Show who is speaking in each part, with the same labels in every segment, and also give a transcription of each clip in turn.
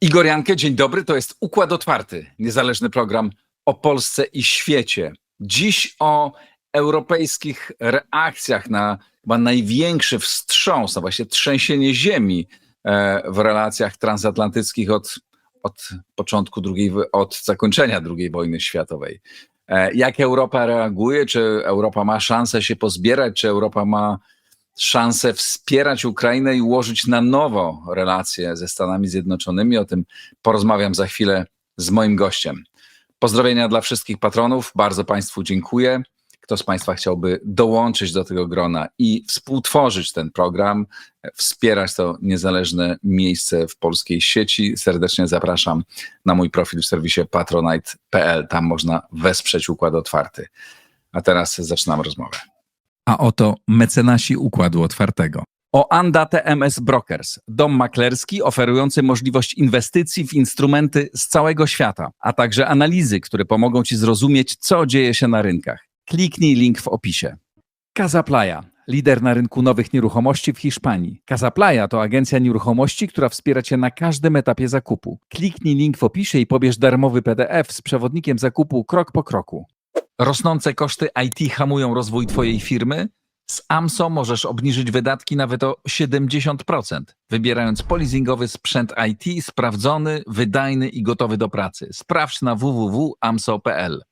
Speaker 1: Igor Jankę, dzień dobry. To jest Układ Otwarty, niezależny program o Polsce i świecie. Dziś o europejskich reakcjach na chyba największy wstrząs, a właściwie trzęsienie ziemi w relacjach transatlantyckich od od zakończenia II wojny światowej. Jak Europa reaguje? Czy Europa ma szansę się pozbierać? Czy Europa ma szansę wspierać Ukrainę i ułożyć na nowo relacje ze Stanami Zjednoczonymi? O tym porozmawiam za chwilę z moim gościem. Pozdrowienia dla wszystkich patronów. Bardzo Państwu dziękuję. Kto z Państwa chciałby dołączyć do tego grona i współtworzyć ten program, wspierać to niezależne miejsce w polskiej sieci, serdecznie zapraszam na mój profil w serwisie patronite.pl. Tam można wesprzeć Układ Otwarty. A teraz zaczynam rozmowę. A oto mecenasi Układu Otwartego. Oanda TMS Brokers, dom maklerski oferujący możliwość inwestycji w instrumenty z całego świata, a także analizy, które pomogą Ci zrozumieć, co dzieje się na rynkach. Kliknij link w opisie. Casa Playa, lider na rynku nowych nieruchomości w Hiszpanii. Casa Playa to agencja nieruchomości, która wspiera Cię na każdym etapie zakupu. Kliknij link w opisie i pobierz darmowy PDF z przewodnikiem zakupu krok po kroku. Rosnące koszty IT hamują rozwój Twojej firmy? Z AMSO możesz obniżyć wydatki nawet o 70%, wybierając polizingowy sprzęt IT sprawdzony, wydajny i gotowy do pracy. Sprawdź na www.amso.pl.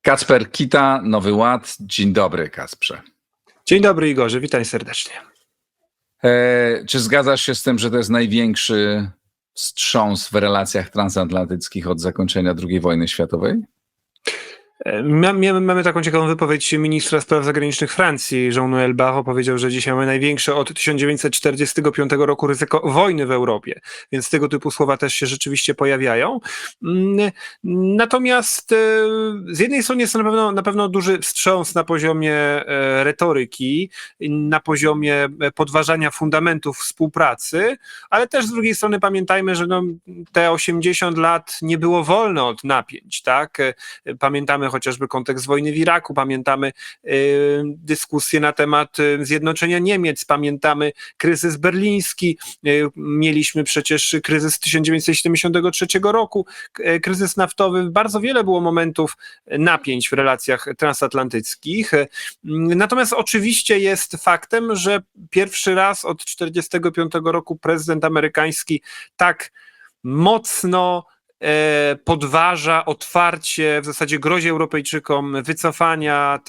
Speaker 1: Kacper Kita, Nowy Ład. Dzień dobry, Kacprze.
Speaker 2: Dzień dobry, Igorze, witaj serdecznie.
Speaker 1: Czy zgadzasz się z tym, że to jest największy wstrząs w relacjach transatlantyckich od zakończenia II wojny światowej?
Speaker 2: Mamy taką ciekawą wypowiedź ministra spraw zagranicznych Francji. Jean-Noël Barrot powiedział, że dzisiaj mamy największe od 1945 roku ryzyko wojny w Europie, więc tego typu słowa też się rzeczywiście pojawiają. Natomiast z jednej strony jest to na pewno duży wstrząs na poziomie retoryki, na poziomie podważania fundamentów współpracy, ale też z drugiej strony pamiętajmy, że te 80 lat nie było wolne od napięć, tak? Pamiętamy chociażby kontekst wojny w Iraku, pamiętamy dyskusję na temat zjednoczenia Niemiec, pamiętamy kryzys berliński, mieliśmy przecież kryzys 1973 roku, kryzys naftowy, bardzo wiele było momentów napięć w relacjach transatlantyckich. Natomiast oczywiście jest faktem, że pierwszy raz od 1945 roku prezydent amerykański tak mocno podważa otwarcie, w zasadzie grozi Europejczykom wycofania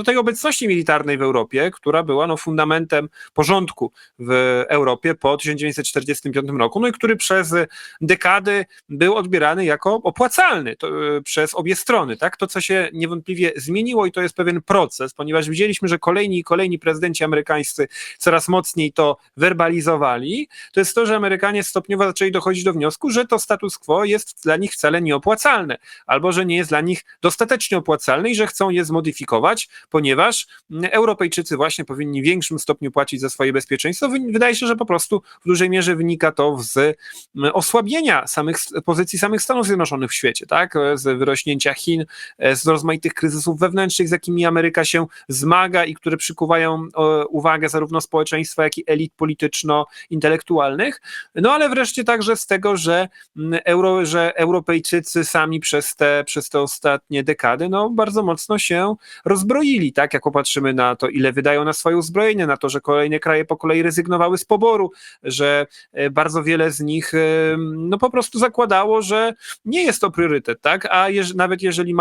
Speaker 2: tej obecności militarnej w Europie, która była fundamentem porządku w Europie po 1945 roku, i który przez dekady był odbierany jako opłacalny przez obie strony. Tak? To, co się niewątpliwie zmieniło i to jest pewien proces, ponieważ widzieliśmy, że kolejni i kolejni prezydenci amerykańscy coraz mocniej to werbalizowali, to jest to, że Amerykanie stopniowo zaczęli dochodzić do wniosku, że to status quo jest dla nich wcale nieopłacalne, albo że nie jest dla nich dostatecznie opłacalne i że chcą je zmodyfikować, ponieważ Europejczycy właśnie powinni w większym stopniu płacić za swoje bezpieczeństwo. Wydaje się, że po prostu w dużej mierze wynika to z osłabienia pozycji samych Stanów Zjednoczonych w świecie, tak? Z wyrośnięcia Chin, z rozmaitych kryzysów wewnętrznych, z jakimi Ameryka się zmaga i które przykuwają uwagę zarówno społeczeństwa, jak i elit polityczno-intelektualnych, ale wreszcie także z tego, że Europejczycy sami przez te ostatnie dekady bardzo mocno się rozbroili, tak? Jak popatrzymy na to, ile wydają na swoje uzbrojenie, na to, że kolejne kraje po kolei rezygnowały z poboru, że bardzo wiele z nich po prostu zakładało, że nie jest to priorytet, tak? A nawet jeżeli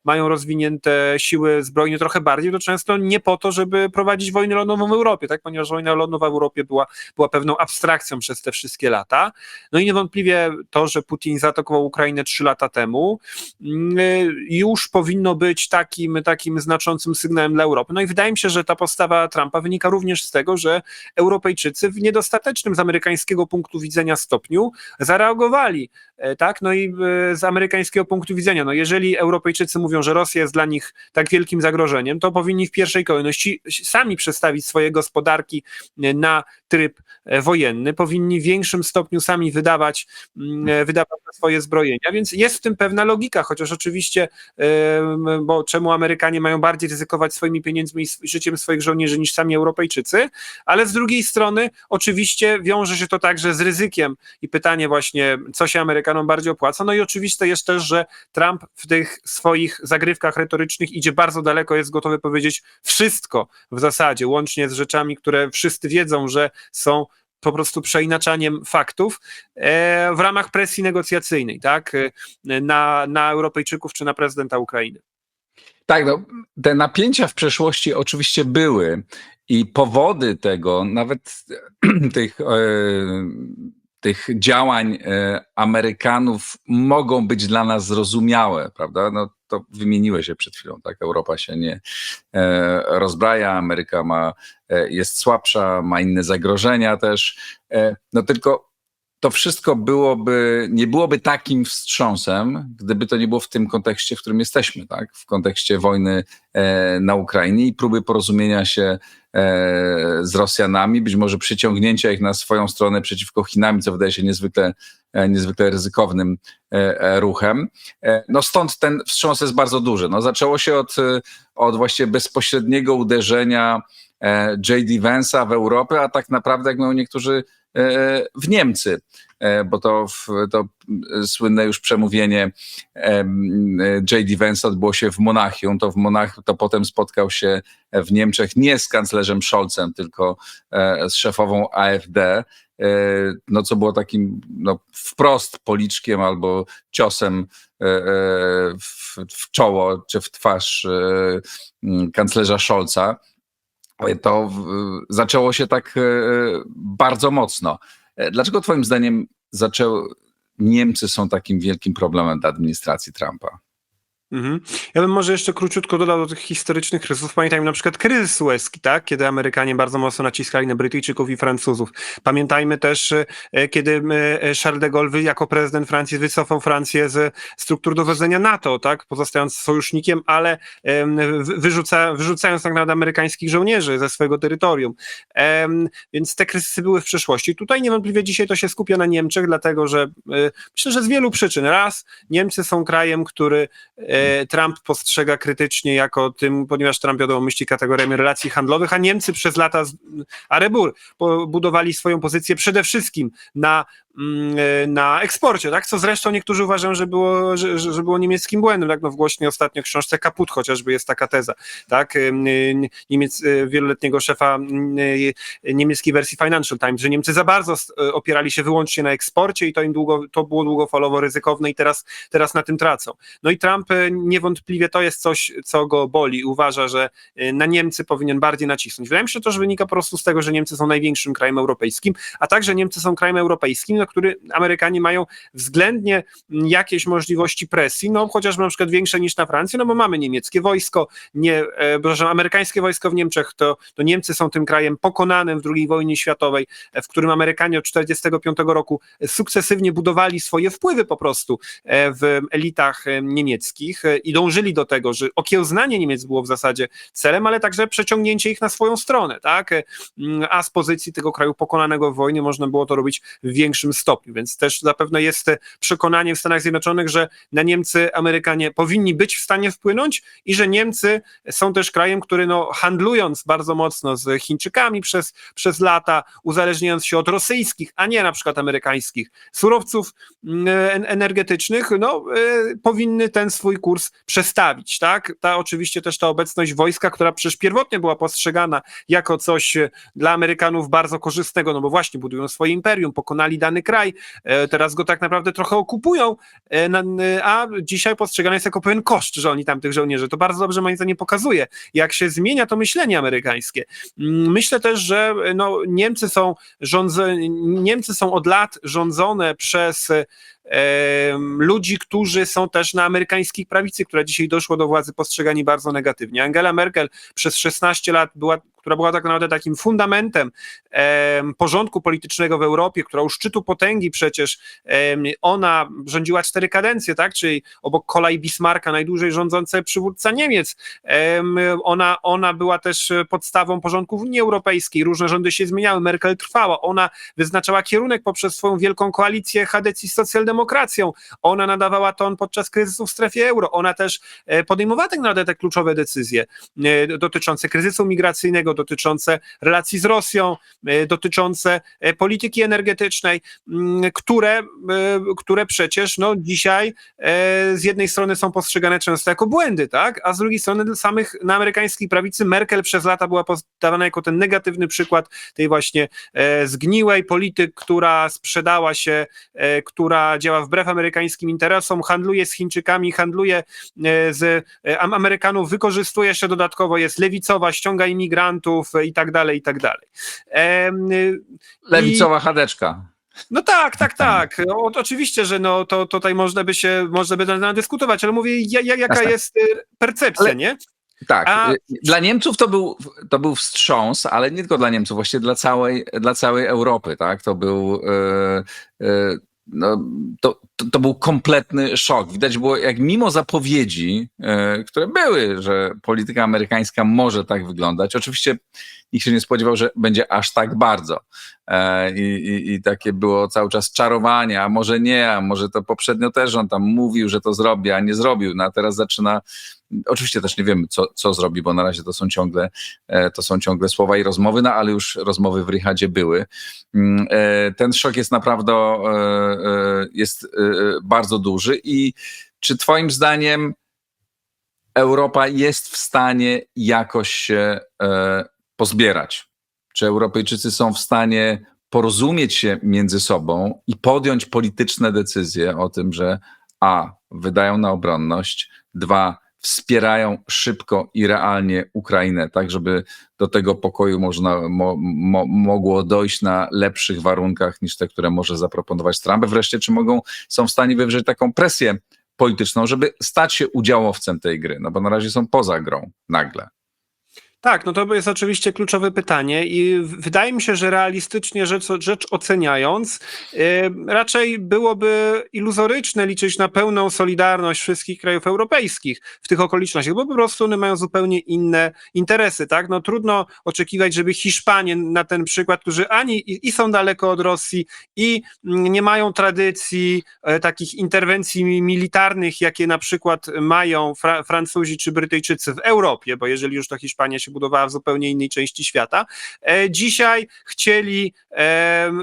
Speaker 2: mają rozwinięte siły zbrojne trochę bardziej, to często nie po to, żeby prowadzić wojnę lądową w Europie, tak? Ponieważ wojna lądowa w Europie była pewną abstrakcją przez te wszystkie lata. I niewątpliwie to, że Putin zaatakował Ukrainę 3 lata temu, już powinno być takim znaczącym sygnałem dla Europy. I wydaje mi się, że ta postawa Trumpa wynika również z tego, że Europejczycy w niedostatecznym z amerykańskiego punktu widzenia stopniu zareagowali, tak? I z amerykańskiego punktu widzenia, jeżeli Europejczycy mówią, że Rosja jest dla nich tak wielkim zagrożeniem, to powinni w pierwszej kolejności sami przestawić swoje gospodarki na tryb wojenny, powinni w większym stopniu sami wydawać na swoje zbrojenia, więc jest w tym pewna logika, chociaż oczywiście, bo czemu Amerykanie mają bardziej ryzykować swoimi pieniędzmi i życiem swoich żołnierzy niż sami Europejczycy, ale z drugiej strony oczywiście wiąże się to także z ryzykiem i pytanie właśnie, co się Amerykanom bardziej opłaca, no i oczywiste jest też, że Trump w tych swoich zagrywkach retorycznych idzie bardzo daleko, jest gotowy powiedzieć wszystko w zasadzie, łącznie z rzeczami, które wszyscy wiedzą, że są po prostu przeinaczaniem faktów w ramach presji negocjacyjnej, tak, na Europejczyków czy na prezydenta Ukrainy.
Speaker 1: Tak, no, te napięcia w przeszłości oczywiście były i powody tego, nawet tych działań Amerykanów mogą być dla nas zrozumiałe, prawda? No, to wymieniłeś się przed chwilą, tak? Europa się nie rozbraja, Ameryka jest słabsza, ma inne zagrożenia też, no tylko to wszystko nie byłoby takim wstrząsem, gdyby to nie było w tym kontekście, w którym jesteśmy, tak? W kontekście wojny na Ukrainie i próby porozumienia się z Rosjanami, być może przyciągnięcia ich na swoją stronę przeciwko Chinami, co wydaje się niezwykle ryzykownym ruchem. No stąd ten wstrząs jest bardzo duży. No zaczęło się od właściwie bezpośredniego uderzenia J.D. Vance'a w Europę, a tak naprawdę, jak mówią niektórzy, w Niemcy, bo to słynne już przemówienie J.D. Vance odbyło się w Monachium, to potem spotkał się w Niemczech nie z kanclerzem Scholzem, tylko z szefową AfD, no co było takim wprost policzkiem albo ciosem w czoło czy w twarz kanclerza Scholza. To zaczęło się tak bardzo mocno. Dlaczego twoim zdaniem Niemcy są takim wielkim problemem dla administracji Trumpa?
Speaker 2: Ja bym może jeszcze króciutko dodał do tych historycznych rysów. Pamiętajmy na przykład kryzys sueski, tak? Kiedy Amerykanie bardzo mocno naciskali na Brytyjczyków i Francuzów. Pamiętajmy też, kiedy Charles de Gaulle jako prezydent Francji wycofał Francję ze struktur dowodzenia NATO, tak? Pozostając sojusznikiem, ale wyrzucając tak naprawdę amerykańskich żołnierzy ze swojego terytorium. Więc te kryzysy były w przeszłości. Tutaj niewątpliwie dzisiaj to się skupia na Niemczech, dlatego że myślę, że z wielu przyczyn. Raz, Niemcy są krajem, który Trump postrzega krytycznie jako tym, ponieważ Trump wiadomo myśli kategoriami relacji handlowych, a Niemcy przez lata budowali swoją pozycję przede wszystkim na eksporcie, tak? Co zresztą niektórzy uważają, że było niemieckim błędem, tak? No w głośnej ostatnio książce Kaput chociażby jest taka teza, tak? Wieloletniego szefa niemieckiej wersji Financial Times, że Niemcy za bardzo opierali się wyłącznie na eksporcie i to było długofalowo ryzykowne i teraz na tym tracą. No i Trump niewątpliwie to jest coś, co go boli. Uważa, że na Niemcy powinien bardziej nacisnąć. Wydaje mi się, że to wynika po prostu z tego, że Niemcy są największym krajem europejskim, a także Niemcy są krajem europejskim, na który Amerykanie mają względnie jakieś możliwości presji, no chociażby na przykład większe niż na Francję, no bo mamy niemieckie wojsko, amerykańskie wojsko w Niemczech, to Niemcy są tym krajem pokonanym w II wojnie światowej, w którym Amerykanie od 1945 roku sukcesywnie budowali swoje wpływy po prostu w elitach niemieckich i dążyli do tego, że okiełznanie Niemiec było w zasadzie celem, ale także przeciągnięcie ich na swoją stronę, tak? A z pozycji tego kraju pokonanego w wojnie można było to robić w większym stopniu, więc też zapewne jest przekonanie w Stanach Zjednoczonych, że na Niemcy Amerykanie powinni być w stanie wpłynąć i że Niemcy są też krajem, który handlując bardzo mocno z Chińczykami przez lata, uzależniając się od rosyjskich, a nie na przykład amerykańskich surowców energetycznych, powinny ten swój kurs przestawić, tak? Oczywiście też ta obecność wojska, która przecież pierwotnie była postrzegana jako coś dla Amerykanów bardzo korzystnego, no bo właśnie budują swoje imperium, pokonali dany kraj, teraz go tak naprawdę trochę okupują, a dzisiaj postrzegane jest jako pewien koszt, że oni tam tych żołnierzy. To bardzo dobrze moim zdaniem pokazuje, jak się zmienia to myślenie amerykańskie. Myślę też, że Niemcy są od lat rządzone przez ludzi, którzy są też na amerykańskiej prawicy, która dzisiaj doszła do władzy, postrzegani bardzo negatywnie. Angela Merkel przez 16 lat była która była tak naprawdę takim fundamentem porządku politycznego w Europie, która u szczytu potęgi przecież ona rządziła 4 kadencje, tak? Czyli obok Kola i Bismarcka najdłużej rządzący przywódca Niemiec. Ona była też podstawą porządku w Unii Europejskiej. Różne rządy się zmieniały, Merkel trwała. Ona wyznaczała kierunek poprzez swoją wielką koalicję Chadecji z socjaldemokracją. Ona nadawała ton podczas kryzysu w strefie euro. Ona też podejmowała tak naprawdę te kluczowe decyzje dotyczące kryzysu migracyjnego, dotyczące relacji z Rosją, dotyczące polityki energetycznej, które przecież dzisiaj z jednej strony są postrzegane często jako błędy, tak? A z drugiej strony na amerykańskiej prawicy Merkel przez lata była podawana jako ten negatywny przykład tej właśnie zgniłej polityk, która sprzedała się, która działa wbrew amerykańskim interesom, handluje z Chińczykami, handluje z Amerykanów, wykorzystuje się dodatkowo, jest lewicowa, ściąga imigrantów i tak dalej, i tak dalej.
Speaker 1: Lewicowa chadeczka.
Speaker 2: No tak. Oczywiście, że to tutaj można by dyskutować, ale mówię, jaka jest percepcja, nie?
Speaker 1: Tak, dla Niemców to był wstrząs, ale nie tylko dla Niemców, właściwie dla całej Europy, tak? To był to był kompletny szok. Widać było, jak mimo zapowiedzi, które były, że polityka amerykańska może tak wyglądać, oczywiście nikt się nie spodziewał, że będzie aż tak bardzo. I takie było cały czas czarowanie, a może nie, a może to poprzednio też on tam mówił, że to zrobi, a nie zrobił. No a teraz zaczyna. Oczywiście też nie wiemy, co zrobi, bo na razie to są ciągle słowa i rozmowy, no ale już rozmowy w Riyadzie były. Ten szok jest naprawdę bardzo duży. I czy twoim zdaniem Europa jest w stanie jakoś się pozbierać? Czy Europejczycy są w stanie porozumieć się między sobą i podjąć polityczne decyzje o tym, że wydają na obronność, 2, wspierają szybko i realnie Ukrainę, tak żeby do tego pokoju mogło dojść na lepszych warunkach niż te, które może zaproponować Trump. Wreszcie, czy są w stanie wywrzeć taką presję polityczną, żeby stać się udziałowcem tej gry, no bo na razie są poza grą nagle.
Speaker 2: Tak, no to jest oczywiście kluczowe pytanie i wydaje mi się, że realistycznie rzecz oceniając, raczej byłoby iluzoryczne liczyć na pełną solidarność wszystkich krajów europejskich w tych okolicznościach, bo po prostu one mają zupełnie inne interesy, tak? No trudno oczekiwać, żeby Hiszpanie na ten przykład, którzy i są daleko od Rosji i nie mają tradycji takich interwencji militarnych, jakie na przykład mają Francuzi czy Brytyjczycy w Europie, bo jeżeli już to Hiszpania się budowała w zupełnie innej części świata. Dzisiaj chcieli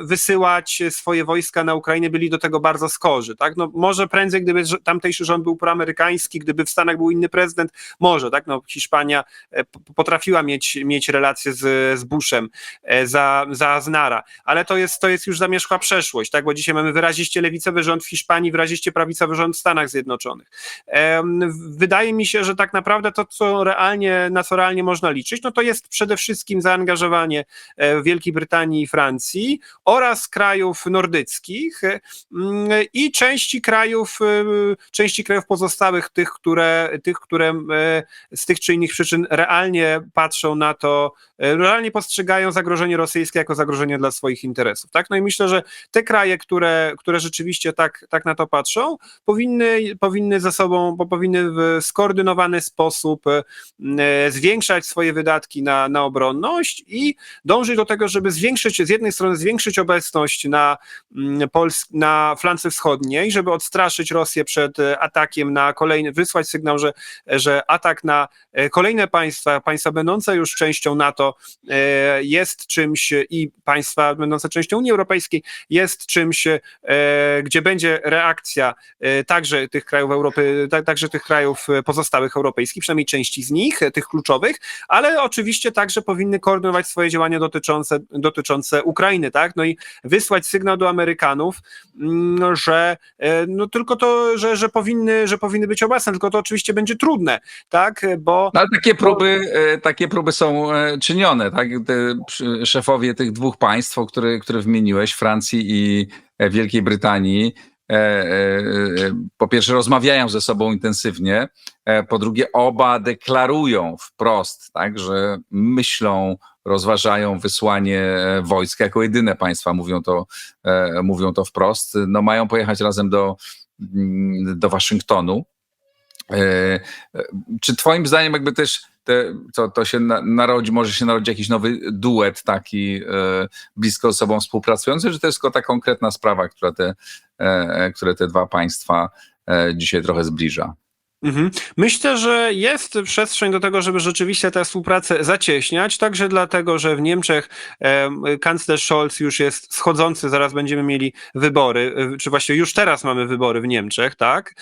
Speaker 2: wysyłać swoje wojska na Ukrainę, byli do tego bardzo skorzy. Tak? No, może prędzej, gdyby tamtejszy rząd był proamerykański, gdyby w Stanach był inny prezydent, może. Tak? No, Hiszpania potrafiła mieć relacje z Bushem za Aznara, ale to jest już zamierzchła przeszłość, tak? Bo dzisiaj mamy wyraziście lewicowy rząd w Hiszpanii, wyraziście prawicowy rząd w Stanach Zjednoczonych. Wydaje mi się, że tak naprawdę to, na co realnie można liczyć, no to jest przede wszystkim zaangażowanie Wielkiej Brytanii i Francji oraz krajów nordyckich i części krajów pozostałych, tych, które z tych czy innych przyczyn realnie patrzą na to, realnie postrzegają zagrożenie rosyjskie jako zagrożenie dla swoich interesów. Tak? No i myślę, że te kraje, które rzeczywiście tak na to patrzą, powinny ze sobą, powinny w skoordynowany sposób zwiększać swoje wydatki na obronność i dążyć do tego, żeby z jednej strony zwiększyć obecność na flance wschodniej, żeby odstraszyć Rosję przed atakiem na kolejny, wysłać sygnał, że atak na kolejne państwa będące już częścią NATO jest czymś i państwa będące częścią Unii Europejskiej jest czymś, gdzie będzie reakcja także tych krajów Europy, także tych krajów pozostałych europejskich, przynajmniej części z nich, tych kluczowych, ale oczywiście także powinny koordynować swoje działania dotyczące Ukrainy, tak? No i wysłać sygnał do Amerykanów, że no tylko to, że powinny być obecne, tylko to oczywiście będzie trudne, tak? Bo
Speaker 1: ale takie próby są czynione, tak? Szefowie tych 2 państw, które wymieniłeś, Francji i Wielkiej Brytanii, po pierwsze rozmawiają ze sobą intensywnie, po drugie oba deklarują wprost, tak, że myślą, rozważają wysłanie wojsk, jako jedyne państwa mówią to wprost. No, mają pojechać razem do Waszyngtonu. Czy twoim zdaniem jakby też to się narodzi, może się narodzi jakiś nowy duet taki blisko ze sobą współpracujący, czy to jest tylko ta konkretna sprawa, które te dwa państwa dzisiaj trochę zbliża?
Speaker 2: Myślę, że jest przestrzeń do tego, żeby rzeczywiście tę współpracę zacieśniać, także dlatego, że w Niemczech kanclerz Scholz już jest schodzący, zaraz będziemy mieli wybory, czy właściwie już teraz mamy wybory w Niemczech, tak?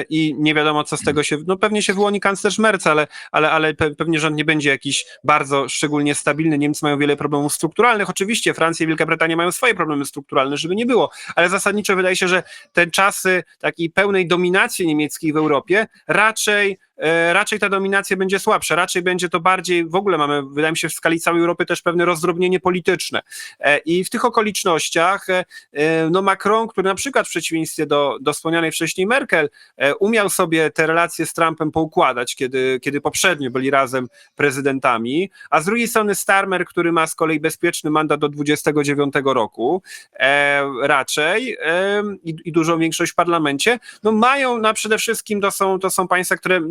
Speaker 2: I nie wiadomo, co z tego się, no pewnie się wyłoni kanclerz Merz, ale pewnie rząd nie będzie jakiś bardzo szczególnie stabilny. Niemcy mają wiele problemów strukturalnych, oczywiście Francja i Wielka Brytania mają swoje problemy strukturalne, żeby nie było, ale zasadniczo wydaje się, że te czasy takiej pełnej dominacji niemieckiej w Europie raczej ta dominacja będzie słabsza, raczej będzie to bardziej, w ogóle mamy, wydaje mi się, w skali całej Europy też pewne rozdrobnienie polityczne. I w tych okolicznościach no Macron, który na przykład w przeciwieństwie do wspomnianej wcześniej Merkel umiał sobie te relacje z Trumpem poukładać, kiedy poprzednio byli razem prezydentami, a z drugiej strony Starmer, który ma z kolei bezpieczny mandat do 29 roku raczej i dużą większość w parlamencie, no mają przede wszystkim to są państwa, które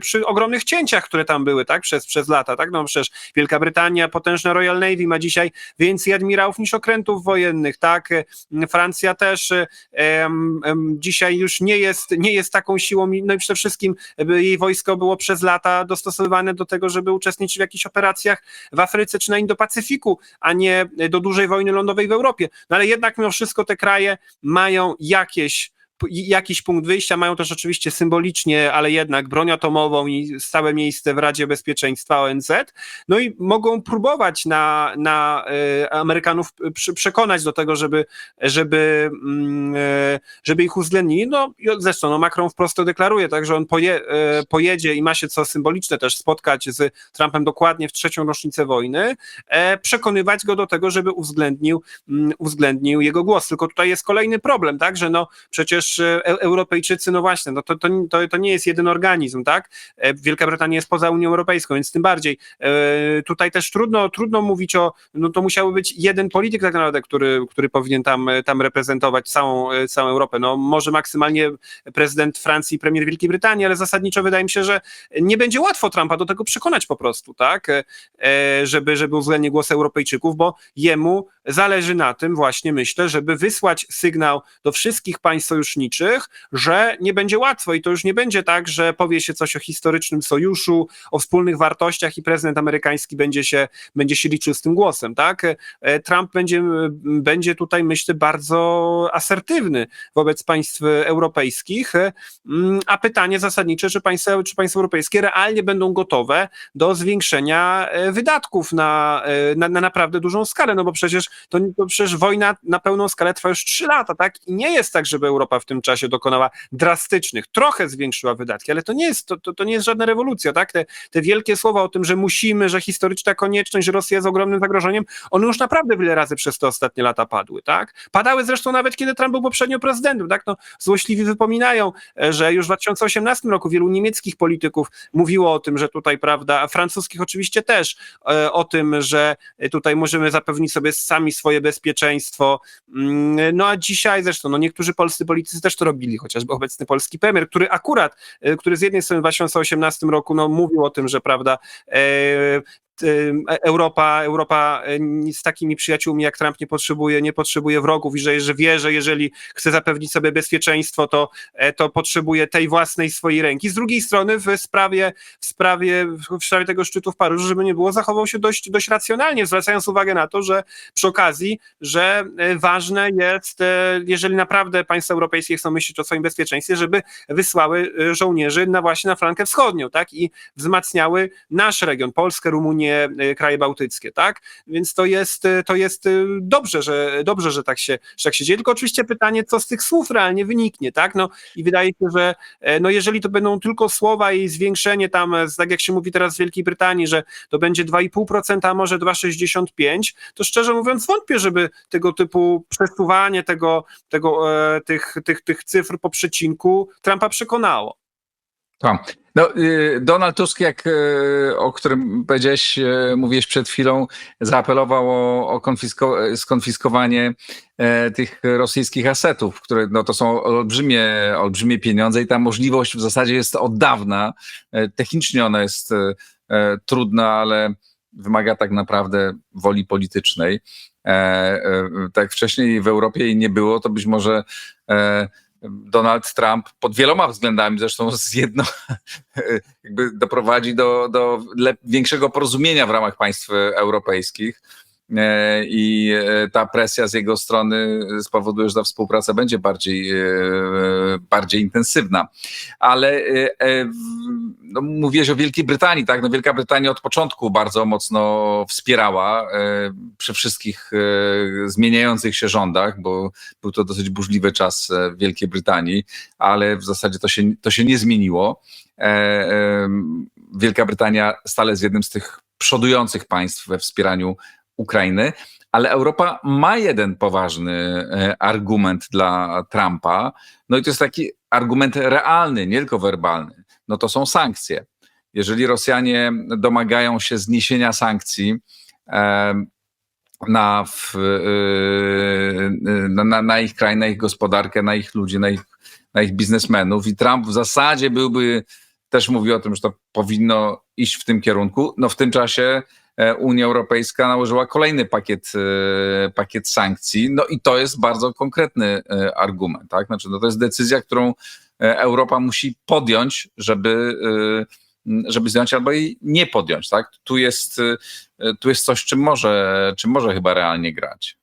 Speaker 2: przy ogromnych cięciach, które tam były, tak, przez lata, tak, no przecież Wielka Brytania, potężna Royal Navy ma dzisiaj więcej admirałów niż okrętów wojennych, tak, Francja też dzisiaj już nie jest taką siłą, no i przede wszystkim jej wojsko było przez lata dostosowywane do tego, żeby uczestniczyć w jakichś operacjach w Afryce czy na Indo-Pacyfiku, a nie do dużej wojny lądowej w Europie, no ale jednak mimo wszystko te kraje mają jakiś punkt wyjścia, mają też oczywiście symbolicznie, ale jednak broń atomową i stałe miejsce w Radzie Bezpieczeństwa ONZ, no i mogą próbować na Amerykanów przekonać do tego, żeby ich uwzględnili. No zresztą Macron wprost to deklaruje, tak, że on pojedzie i ma się co symboliczne też spotkać z Trumpem dokładnie w 3. rocznicę wojny, przekonywać go do tego, żeby uwzględnił jego głos. Tylko tutaj jest kolejny problem, tak, że no przecież Europejczycy, no właśnie, no to nie jest jeden organizm, tak? Wielka Brytania jest poza Unią Europejską, więc tym bardziej. Tutaj też trudno mówić no to musiałby być jeden polityk tak naprawdę, który powinien tam reprezentować całą Europę. No może maksymalnie prezydent Francji i premier Wielkiej Brytanii, ale zasadniczo wydaje mi się, że nie będzie łatwo Trumpa do tego przekonać po prostu, tak? Żeby uwzględnił głos Europejczyków, bo jemu zależy na tym właśnie, myślę, żeby wysłać sygnał do wszystkich państw sojuszniczych, że nie będzie łatwo i to już nie będzie tak, że powie się coś o historycznym sojuszu, o wspólnych wartościach i prezydent amerykański będzie się liczył z tym głosem, tak? Trump będzie tutaj, myślę, bardzo asertywny wobec państw europejskich, a pytanie zasadnicze, czy państwa europejskie realnie będą gotowe do zwiększenia wydatków na naprawdę dużą skalę, no bo przecież wojna na pełną skalę trwa już 3 lata, tak? I nie jest tak, żeby Europa w tym czasie dokonała drastycznych, trochę zwiększyła wydatki, ale to nie jest żadna rewolucja, tak? Te wielkie słowa o tym, że musimy, że historyczna konieczność, że Rosja jest ogromnym zagrożeniem, one już naprawdę wiele razy przez te ostatnie lata padły, tak? Padały zresztą nawet, kiedy Trump był poprzednio prezydentem, tak? No, złośliwi wypominają, że już w 2018 roku wielu niemieckich polityków mówiło o tym, że tutaj, prawda, a francuskich oczywiście też, o tym, że tutaj możemy zapewnić sobie sami swoje bezpieczeństwo. No a dzisiaj zresztą, no niektórzy polscy politycy też to robili, chociażby obecny polski premier, który z jednej strony w 2018 roku no, mówił o tym, że prawda, Europa z takimi przyjaciółmi jak Trump nie potrzebuje wrogów i że wie, że jeżeli chce zapewnić sobie bezpieczeństwo, to potrzebuje tej własnej swojej ręki. Z drugiej strony w sprawie tego szczytu w Paryżu, żeby nie było, zachował się dość racjonalnie, zwracając uwagę na to, że przy okazji, że ważne jest, jeżeli naprawdę państwa europejskie chcą myśleć o swoim bezpieczeństwie, żeby wysłały żołnierzy właśnie na flankę wschodnią, tak, i wzmacniały nasz region, Polskę, Rumunię, właśnie kraje bałtyckie, tak? Więc to jest dobrze, że tak się dzieje. Tylko oczywiście pytanie, co z tych słów realnie wyniknie, tak? No i wydaje się, że no jeżeli to będą tylko słowa i zwiększenie tam, tak jak się mówi teraz w Wielkiej Brytanii, że to będzie 2,5%, a może 2,65%, to szczerze mówiąc wątpię, żeby tego typu przesuwanie tych cyfr po przecinku Trumpa przekonało.
Speaker 1: Tak. No, Donald Tusk, o którym powiedziałeś, mówiłeś przed chwilą, zaapelował o skonfiskowanie tych rosyjskich asetów, które no, to są olbrzymie pieniądze i ta możliwość w zasadzie jest od dawna. Technicznie ona jest trudna, ale wymaga tak naprawdę woli politycznej. Tak wcześniej w Europie jej nie było, to być może Donald Trump pod wieloma względami, zresztą jakby doprowadzi do większego porozumienia w ramach państw europejskich i ta presja z jego strony spowoduje, że ta współpraca będzie bardziej intensywna. Ale no, mówiłeś o Wielkiej Brytanii, tak? No, Wielka Brytania od początku bardzo mocno wspierała przy wszystkich zmieniających się rządach, bo był to dosyć burzliwy czas w Wielkiej Brytanii, ale w zasadzie to się nie zmieniło. Wielka Brytania stale jest jednym z tych przodujących państw we wspieraniu Ukrainy, ale Europa ma jeden poważny argument dla Trumpa, no i to jest taki argument realny, nie tylko werbalny, no to są sankcje. Jeżeli Rosjanie domagają się zniesienia sankcji na ich kraj, na ich gospodarkę, na ich ludzi, na ich biznesmenów i Trump w zasadzie też mówi o tym, że to powinno iść w tym kierunku, no w tym czasie Unia Europejska nałożyła kolejny pakiet sankcji, no i to jest bardzo konkretny argument, tak? Znaczy, no to jest decyzja, którą Europa musi podjąć, żeby zdjąć albo jej nie podjąć, tak? Tu jest coś, czym może chyba realnie grać.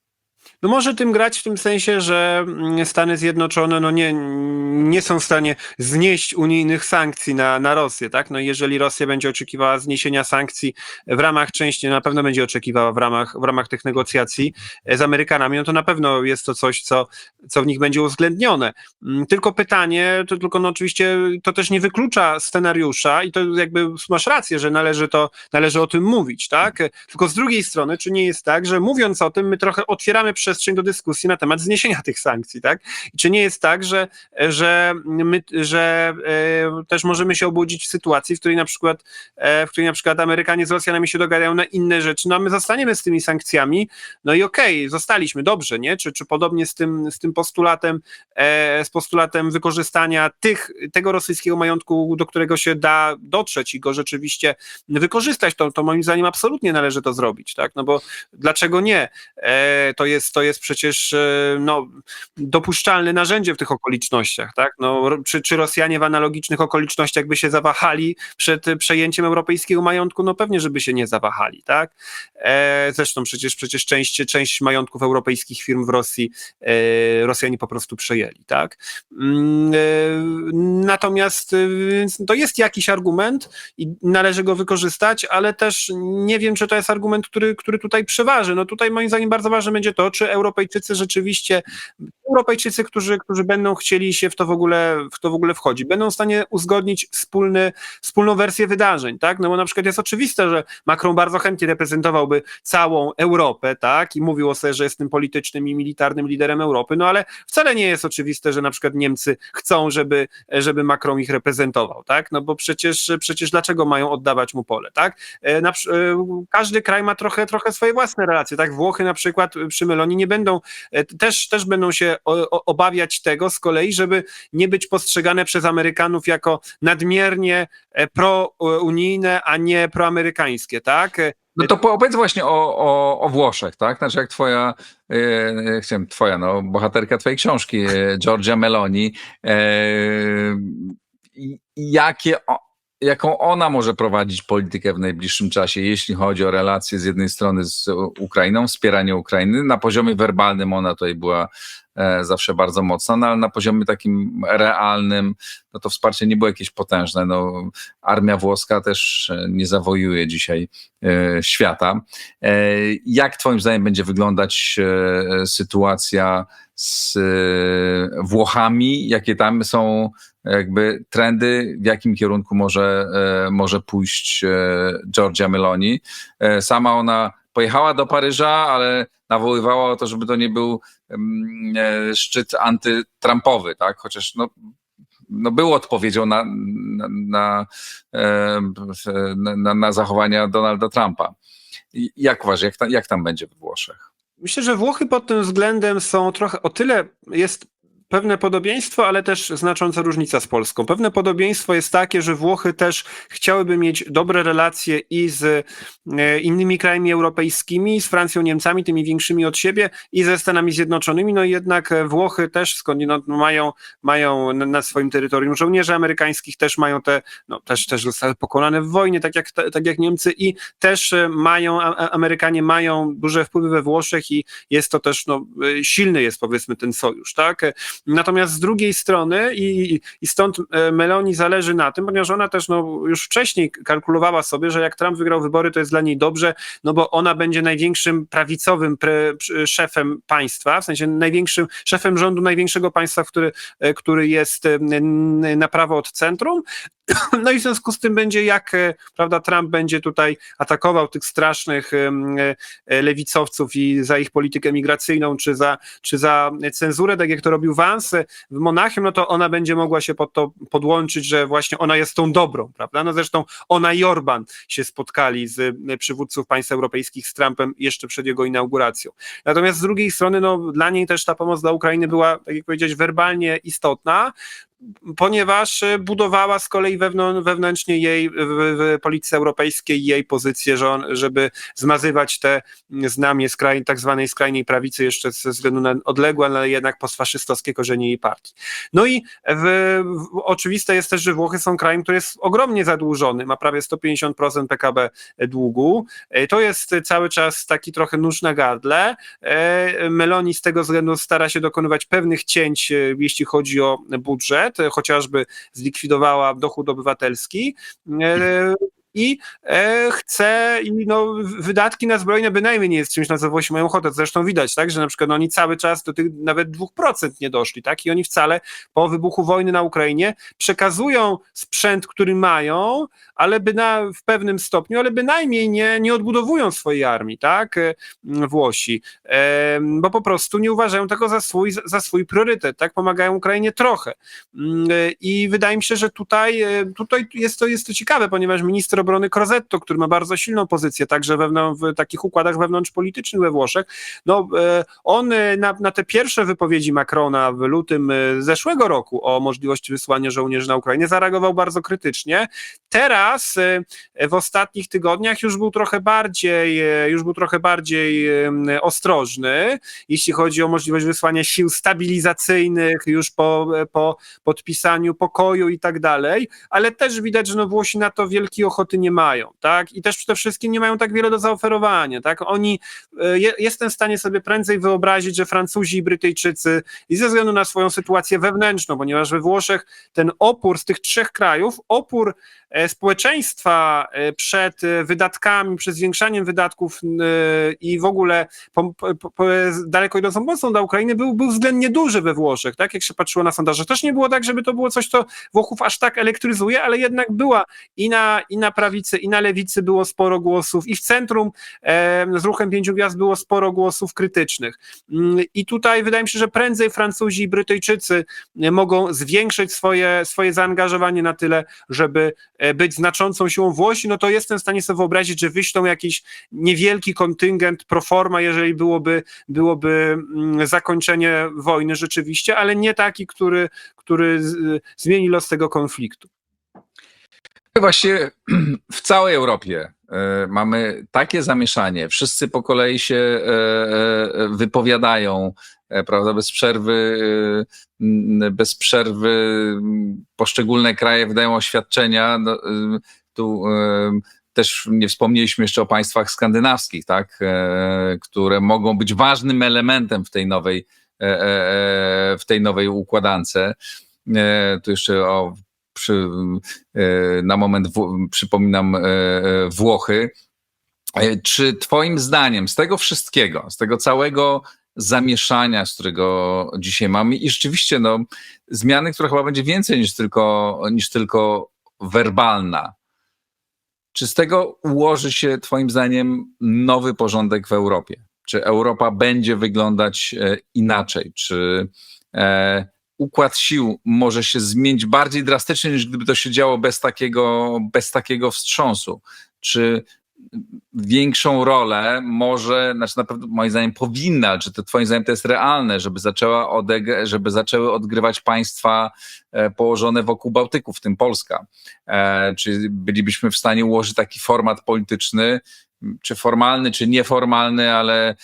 Speaker 2: No może tym grać w tym sensie, że Stany Zjednoczone no nie są w stanie znieść unijnych sankcji na Rosję, tak? No jeżeli Rosja będzie oczekiwała zniesienia sankcji w ramach części, na pewno będzie oczekiwała w ramach tych negocjacji z Amerykanami, no to na pewno jest to coś, co w nich będzie uwzględnione. Tylko pytanie, no oczywiście to też nie wyklucza scenariusza i to jakby masz rację, że należy o tym mówić, tak? Tylko z drugiej strony, czy nie jest tak, że mówiąc o tym, my trochę otwieramy przestrzeń do dyskusji na temat zniesienia tych sankcji, tak? I czy nie jest tak, że też możemy się obudzić w sytuacji, w której na przykład Amerykanie z Rosjanami się dogadają na inne rzeczy, no a my zostaniemy z tymi sankcjami, no i okej, zostaliśmy, dobrze, nie? Czy podobnie z tym postulatem wykorzystania tego rosyjskiego majątku, do którego się da dotrzeć i go rzeczywiście wykorzystać, to moim zdaniem absolutnie należy to zrobić, tak? No bo dlaczego nie? To jest przecież no, dopuszczalne narzędzie w tych okolicznościach, tak? No, czy Rosjanie w analogicznych okolicznościach by się zawahali przed przejęciem europejskiego majątku? No pewnie, żeby się nie zawahali, tak? Zresztą przecież część majątków europejskich firm w Rosji Rosjanie po prostu przejęli, tak? Natomiast to jest jakiś argument i należy go wykorzystać, ale też nie wiem, czy to jest argument, który tutaj przeważy. No tutaj moim zdaniem bardzo ważne będzie to, czy Europejczycy, którzy będą chcieli się w to w ogóle wchodzić, będą w stanie uzgodnić wspólną wersję wydarzeń, tak? No bo na przykład jest oczywiste, że Macron bardzo chętnie reprezentowałby całą Europę, tak? I mówił sobie, że jest tym politycznym i militarnym liderem Europy, no ale wcale nie jest oczywiste, że na przykład Niemcy chcą, żeby Macron ich reprezentował, tak? No bo przecież dlaczego mają oddawać mu pole, tak? Każdy kraj ma trochę swoje własne relacje, tak? Włochy na przykład przy Meloni nie będą, też będą się obawiać tego z kolei, żeby nie być postrzegane przez Amerykanów jako nadmiernie prounijne, a nie proamerykańskie, tak?
Speaker 1: No to opowiedz właśnie o Włoszech, tak? Znaczy jak bohaterka twojej książki, Giorgia Meloni, jaką ona może prowadzić politykę w najbliższym czasie, jeśli chodzi o relacje z jednej strony z Ukrainą, wspieranie Ukrainy. Na poziomie werbalnym ona tutaj była zawsze bardzo mocna, no ale na poziomie takim realnym, no to wsparcie nie było jakieś potężne. No, armia włoska też nie zawojuje dzisiaj świata. Jak twoim zdaniem będzie wyglądać sytuacja z Włochami? Jakie tam są jakby trendy? W jakim kierunku może pójść Giorgia Meloni? Sama ona pojechała do Paryża, ale nawoływała o to, żeby to nie był szczyt antytrumpowy, tak? Chociaż no był odpowiedzią na zachowania Donalda Trumpa. Jak uważasz, jak tam będzie we Włoszech?
Speaker 2: Myślę, że Włochy pod tym względem są trochę, o tyle jest pewne podobieństwo, ale też znacząca różnica z Polską. Pewne podobieństwo jest takie, że Włochy też chciałyby mieć dobre relacje i z innymi krajami europejskimi, z Francją, Niemcami, tymi większymi od siebie, i ze Stanami Zjednoczonymi. No i jednak Włochy też skądinąd mają na swoim terytorium żołnierzy amerykańskich, też mają też zostały pokonane w wojnie, tak jak Niemcy, i też Amerykanie mają duże wpływy we Włoszech i jest to też, silny jest, powiedzmy, ten sojusz, tak? Natomiast z drugiej strony i stąd Meloni zależy na tym, ponieważ ona też już wcześniej kalkulowała sobie, że jak Trump wygrał wybory, to jest dla niej dobrze, no bo ona będzie największym prawicowym szefem państwa, w sensie największym szefem rządu największego państwa, który jest na prawo od centrum. No i w związku z tym będzie, jak prawda, Trump będzie tutaj atakował tych strasznych lewicowców i za ich politykę migracyjną, czy za cenzurę, tak jak to robił Vance w Monachium, no to ona będzie mogła się pod to podłączyć, że właśnie ona jest tą dobrą, prawda? No zresztą ona i Orban się spotkali z przywódców państw europejskich z Trumpem jeszcze przed jego inauguracją. Natomiast z drugiej strony, dla niej też ta pomoc dla Ukrainy była, tak jak powiedzieć, werbalnie istotna, ponieważ budowała z kolei wewnętrznie jej w polityce europejskiej jej pozycję, żeby zmazywać te znamie tak zwanej skrajnej prawicy jeszcze ze względu na odległe, ale jednak postfaszystowskie korzenie jej partii. No i oczywiste jest też, że Włochy są krajem, który jest ogromnie zadłużony, ma prawie 150% PKB długu. To jest cały czas taki trochę nóż na gardle. Meloni z tego względu stara się dokonywać pewnych cięć, jeśli chodzi o budżet, chociażby zlikwidowała dochód obywatelski i chce, wydatki na zbrojne bynajmniej nie jest czymś, na co Włosi mają ochotę. Zresztą widać, tak, że na przykład oni cały czas do tych nawet 2% nie doszli, tak, i oni wcale po wybuchu wojny na Ukrainie przekazują sprzęt, który mają, ale w pewnym stopniu, ale bynajmniej nie odbudowują swojej armii, tak, Włosi, bo po prostu nie uważają tego za swój priorytet, tak, pomagają Ukrainie trochę. I wydaje mi się, że tutaj jest to ciekawe, ponieważ minister obrony Crosetto, który ma bardzo silną pozycję także w takich układach wewnątrzpolitycznych we Włoszech, on na te pierwsze wypowiedzi Macrona w lutym zeszłego roku o możliwości wysłania żołnierzy na Ukrainę zareagował bardzo krytycznie. Teraz w ostatnich tygodniach już był trochę bardziej ostrożny, jeśli chodzi o możliwość wysłania sił stabilizacyjnych już po podpisaniu pokoju i tak dalej, ale też widać, że Włosi na to wielkiej ochoty nie mają, tak? I też przede wszystkim nie mają tak wiele do zaoferowania, tak? Jestem w stanie sobie prędzej wyobrazić, że Francuzi i Brytyjczycy, i ze względu na swoją sytuację wewnętrzną, ponieważ we Włoszech ten opór z tych trzech krajów, opór społeczeństwa przed wydatkami, przed zwiększaniem wydatków i w ogóle daleko idącą pomocą dla Ukrainy był względnie duży we Włoszech, tak? Jak się patrzyło na sondaże. Też nie było tak, żeby to było coś, co Włochów aż tak elektryzuje, ale jednak była i na prawicy, i na lewicy było sporo głosów, i w centrum z ruchem 5 gwiazd było sporo głosów krytycznych. I tutaj wydaje mi się, że prędzej Francuzi i Brytyjczycy mogą zwiększyć swoje zaangażowanie na tyle, żeby być znaczącą siłą. Włosi, to jestem w stanie sobie wyobrazić, że wyślą jakiś niewielki kontyngent pro forma, jeżeli byłoby zakończenie wojny rzeczywiście, ale nie taki, który zmieni los tego konfliktu.
Speaker 1: Właśnie w całej Europie mamy takie zamieszanie. Wszyscy po kolei się wypowiadają, prawda, bez przerwy poszczególne kraje wydają oświadczenia. Tu też nie wspomnieliśmy jeszcze o państwach skandynawskich, tak, które mogą być ważnym elementem w tej nowej w tej nowej układance. Tu jeszcze na moment przypominam Włochy. Czy twoim zdaniem z tego wszystkiego, z tego całego zamieszania, z którego dzisiaj mamy i rzeczywiście zmiany, która chyba będzie więcej niż tylko werbalna, czy z tego ułoży się twoim zdaniem nowy porządek w Europie? Czy Europa będzie wyglądać inaczej? Czy układ sił może się zmienić bardziej drastycznie, niż gdyby to się działo bez takiego wstrząsu? Czy większą rolę na pewno moim zdaniem powinna, ale czy to twoim zdaniem to jest realne, żeby zaczęły odgrywać państwa położone wokół Bałtyku, w tym Polska? Czy bylibyśmy w stanie ułożyć taki format polityczny, czy formalny, czy nieformalny, ale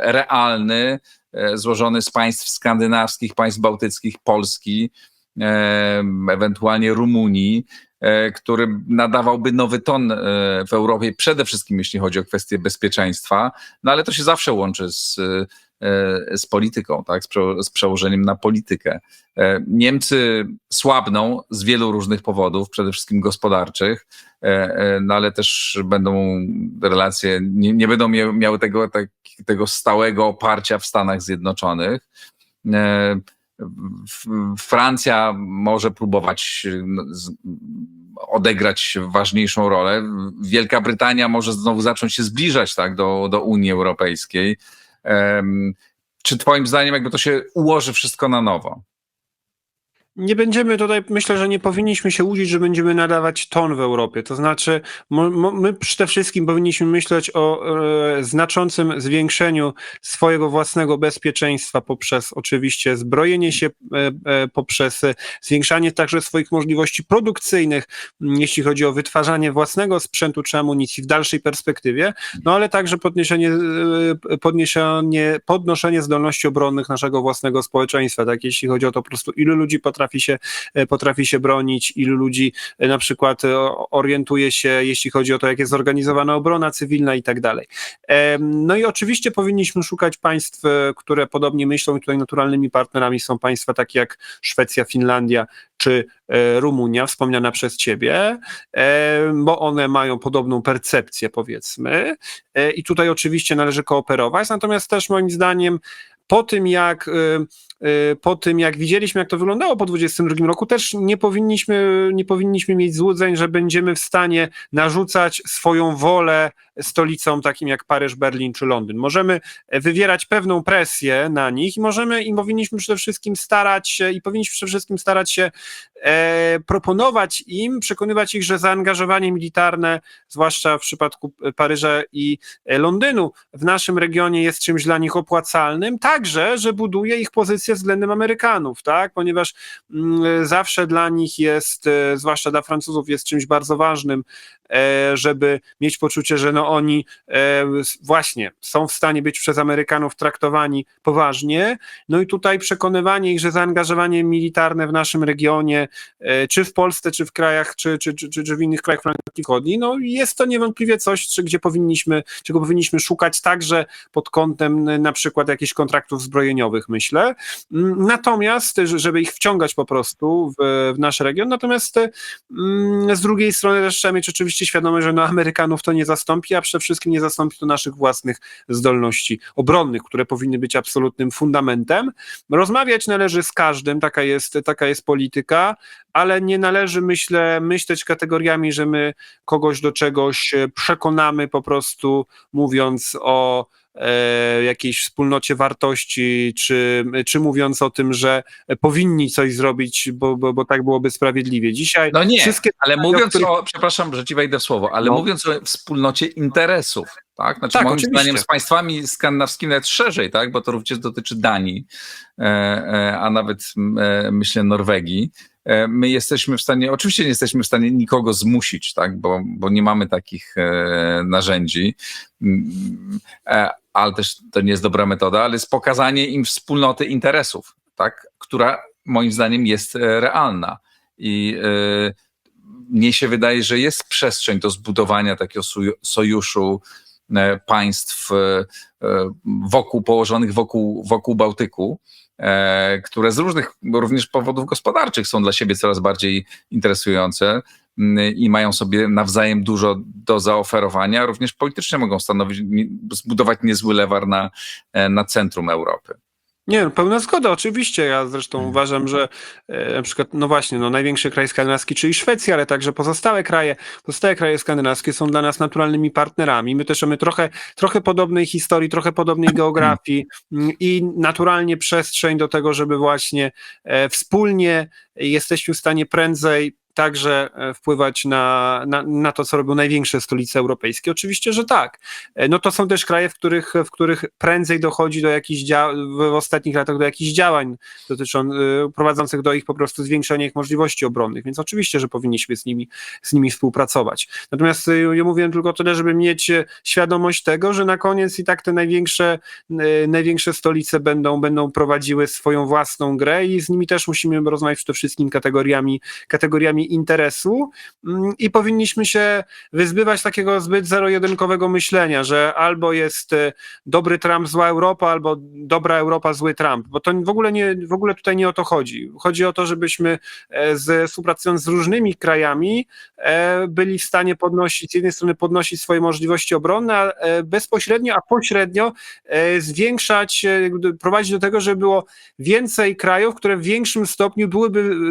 Speaker 1: realny, złożony z państw skandynawskich, państw bałtyckich, Polski, ewentualnie Rumunii, który nadawałby nowy ton w Europie, przede wszystkim jeśli chodzi o kwestie bezpieczeństwa, ale to się zawsze łączy z polityką, tak? Z przełożeniem na politykę. Niemcy słabną z wielu różnych powodów, przede wszystkim gospodarczych, ale też relacje nie będą miały tego stałego oparcia w Stanach Zjednoczonych. Francja może próbować odegrać ważniejszą rolę. Wielka Brytania może znowu zacząć się zbliżać, tak, do Unii Europejskiej. Czy twoim zdaniem to się ułoży wszystko na nowo?
Speaker 2: Nie będziemy tutaj, myślę, że nie powinniśmy się łudzić, że będziemy nadawać ton w Europie. To znaczy, my przede wszystkim powinniśmy myśleć o znaczącym zwiększeniu swojego własnego bezpieczeństwa poprzez oczywiście zbrojenie się, poprzez zwiększanie także swoich możliwości produkcyjnych, jeśli chodzi o wytwarzanie własnego sprzętu czy amunicji w dalszej perspektywie, ale także podnoszenie zdolności obronnych naszego własnego społeczeństwa, tak, jeśli chodzi o to po prostu, ilu ludzi potrafi się bronić, ilu ludzi na przykład orientuje się, jeśli chodzi o to, jak jest zorganizowana obrona cywilna i tak dalej. No i oczywiście powinniśmy szukać państw, które podobnie myślą, i tutaj naturalnymi partnerami są państwa takie jak Szwecja, Finlandia czy Rumunia, wspomniana przez ciebie, bo one mają podobną percepcję, powiedzmy, i tutaj oczywiście należy kooperować, natomiast też moim zdaniem po tym, jak widzieliśmy, jak to wyglądało po 2022 roku, też nie powinniśmy mieć złudzeń, że będziemy w stanie narzucać swoją wolę stolicom takim jak Paryż, Berlin czy Londyn. Możemy wywierać pewną presję na nich i powinniśmy przede wszystkim starać się proponować im, przekonywać ich, że zaangażowanie militarne, zwłaszcza w przypadku Paryża i Londynu, w naszym regionie jest czymś dla nich opłacalnym, także, że buduje ich pozycję względem Amerykanów, tak? Ponieważ zawsze dla nich jest, zwłaszcza dla Francuzów, jest czymś bardzo ważnym, żeby mieć poczucie, że oni właśnie są w stanie być przez Amerykanów traktowani poważnie. No i tutaj przekonywanie ich, że zaangażowanie militarne w naszym regionie, czy w Polsce, czy w krajach, czy w innych krajach Francji Wschodniej, jest to niewątpliwie coś, czego powinniśmy szukać także pod kątem na przykład jakichś kontraktów zbrojeniowych, myślę. Natomiast, żeby ich wciągać po prostu w nasz region, natomiast z drugiej strony też trzeba mieć oczywiście świadomość, że Amerykanów to nie zastąpi, a przede wszystkim nie zastąpi to naszych własnych zdolności obronnych, które powinny być absolutnym fundamentem. Rozmawiać należy z każdym, taka jest polityka, ale nie należy, myśleć kategoriami, że my kogoś do czegoś przekonamy po prostu, mówiąc o jakiejś wspólnocie wartości, czy mówiąc o tym, że powinni coś zrobić, bo tak byłoby sprawiedliwie. Dzisiaj
Speaker 1: ale mówiąc przepraszam, że ci wejdę w słowo, ale mówiąc o wspólnocie interesów, tak? Znaczy moim zdaniem z państwami skandynawskimi nawet szerzej, tak? Bo to również dotyczy Danii, a nawet myślę Norwegii. My jesteśmy w stanie, oczywiście nie jesteśmy w stanie nikogo zmusić, tak? Bo nie mamy takich narzędzi, ale też to nie jest dobra metoda, ale jest pokazanie im wspólnoty interesów, tak? Która moim zdaniem jest realna. I mnie się wydaje, że jest przestrzeń do zbudowania takiego sojuszu państw położonych wokół Bałtyku, które z różnych również powodów gospodarczych są dla siebie coraz bardziej interesujące i mają sobie nawzajem dużo do zaoferowania, również politycznie mogą zbudować niezły lewar na centrum Europy.
Speaker 2: Nie, pełna zgoda, oczywiście. Ja zresztą uważam, że na przykład, no właśnie, największy kraj skandynawski, czyli Szwecja, ale także pozostałe kraje skandynawskie są dla nas naturalnymi partnerami. My też mamy trochę podobnej historii, trochę podobnej geografii i naturalnie przestrzeń do tego, żeby właśnie wspólnie jesteśmy w stanie prędzej także wpływać na to, co robią największe stolice europejskie. Oczywiście, że tak. No to są też kraje, w których prędzej dochodzi do jakichś w ostatnich latach do jakichś działań prowadzących do ich po prostu zwiększenia ich możliwości obronnych, więc oczywiście, że powinniśmy z nimi współpracować. Natomiast ja mówiłem tylko tyle, żeby mieć świadomość tego, że na koniec i tak te największe stolice będą prowadziły swoją własną grę i z nimi też musimy rozmawiać przede wszystkim kategoriami interesu i powinniśmy się wyzbywać takiego zbyt zero-jedynkowego myślenia, że albo jest dobry Trump, zła Europa, albo dobra Europa, zły Trump, bo to w ogóle tutaj nie o to chodzi. Chodzi o to, żebyśmy współpracując z różnymi krajami byli w stanie z jednej strony podnosić swoje możliwości obronne, a bezpośrednio, a pośrednio prowadzić do tego, żeby było więcej krajów, które w większym stopniu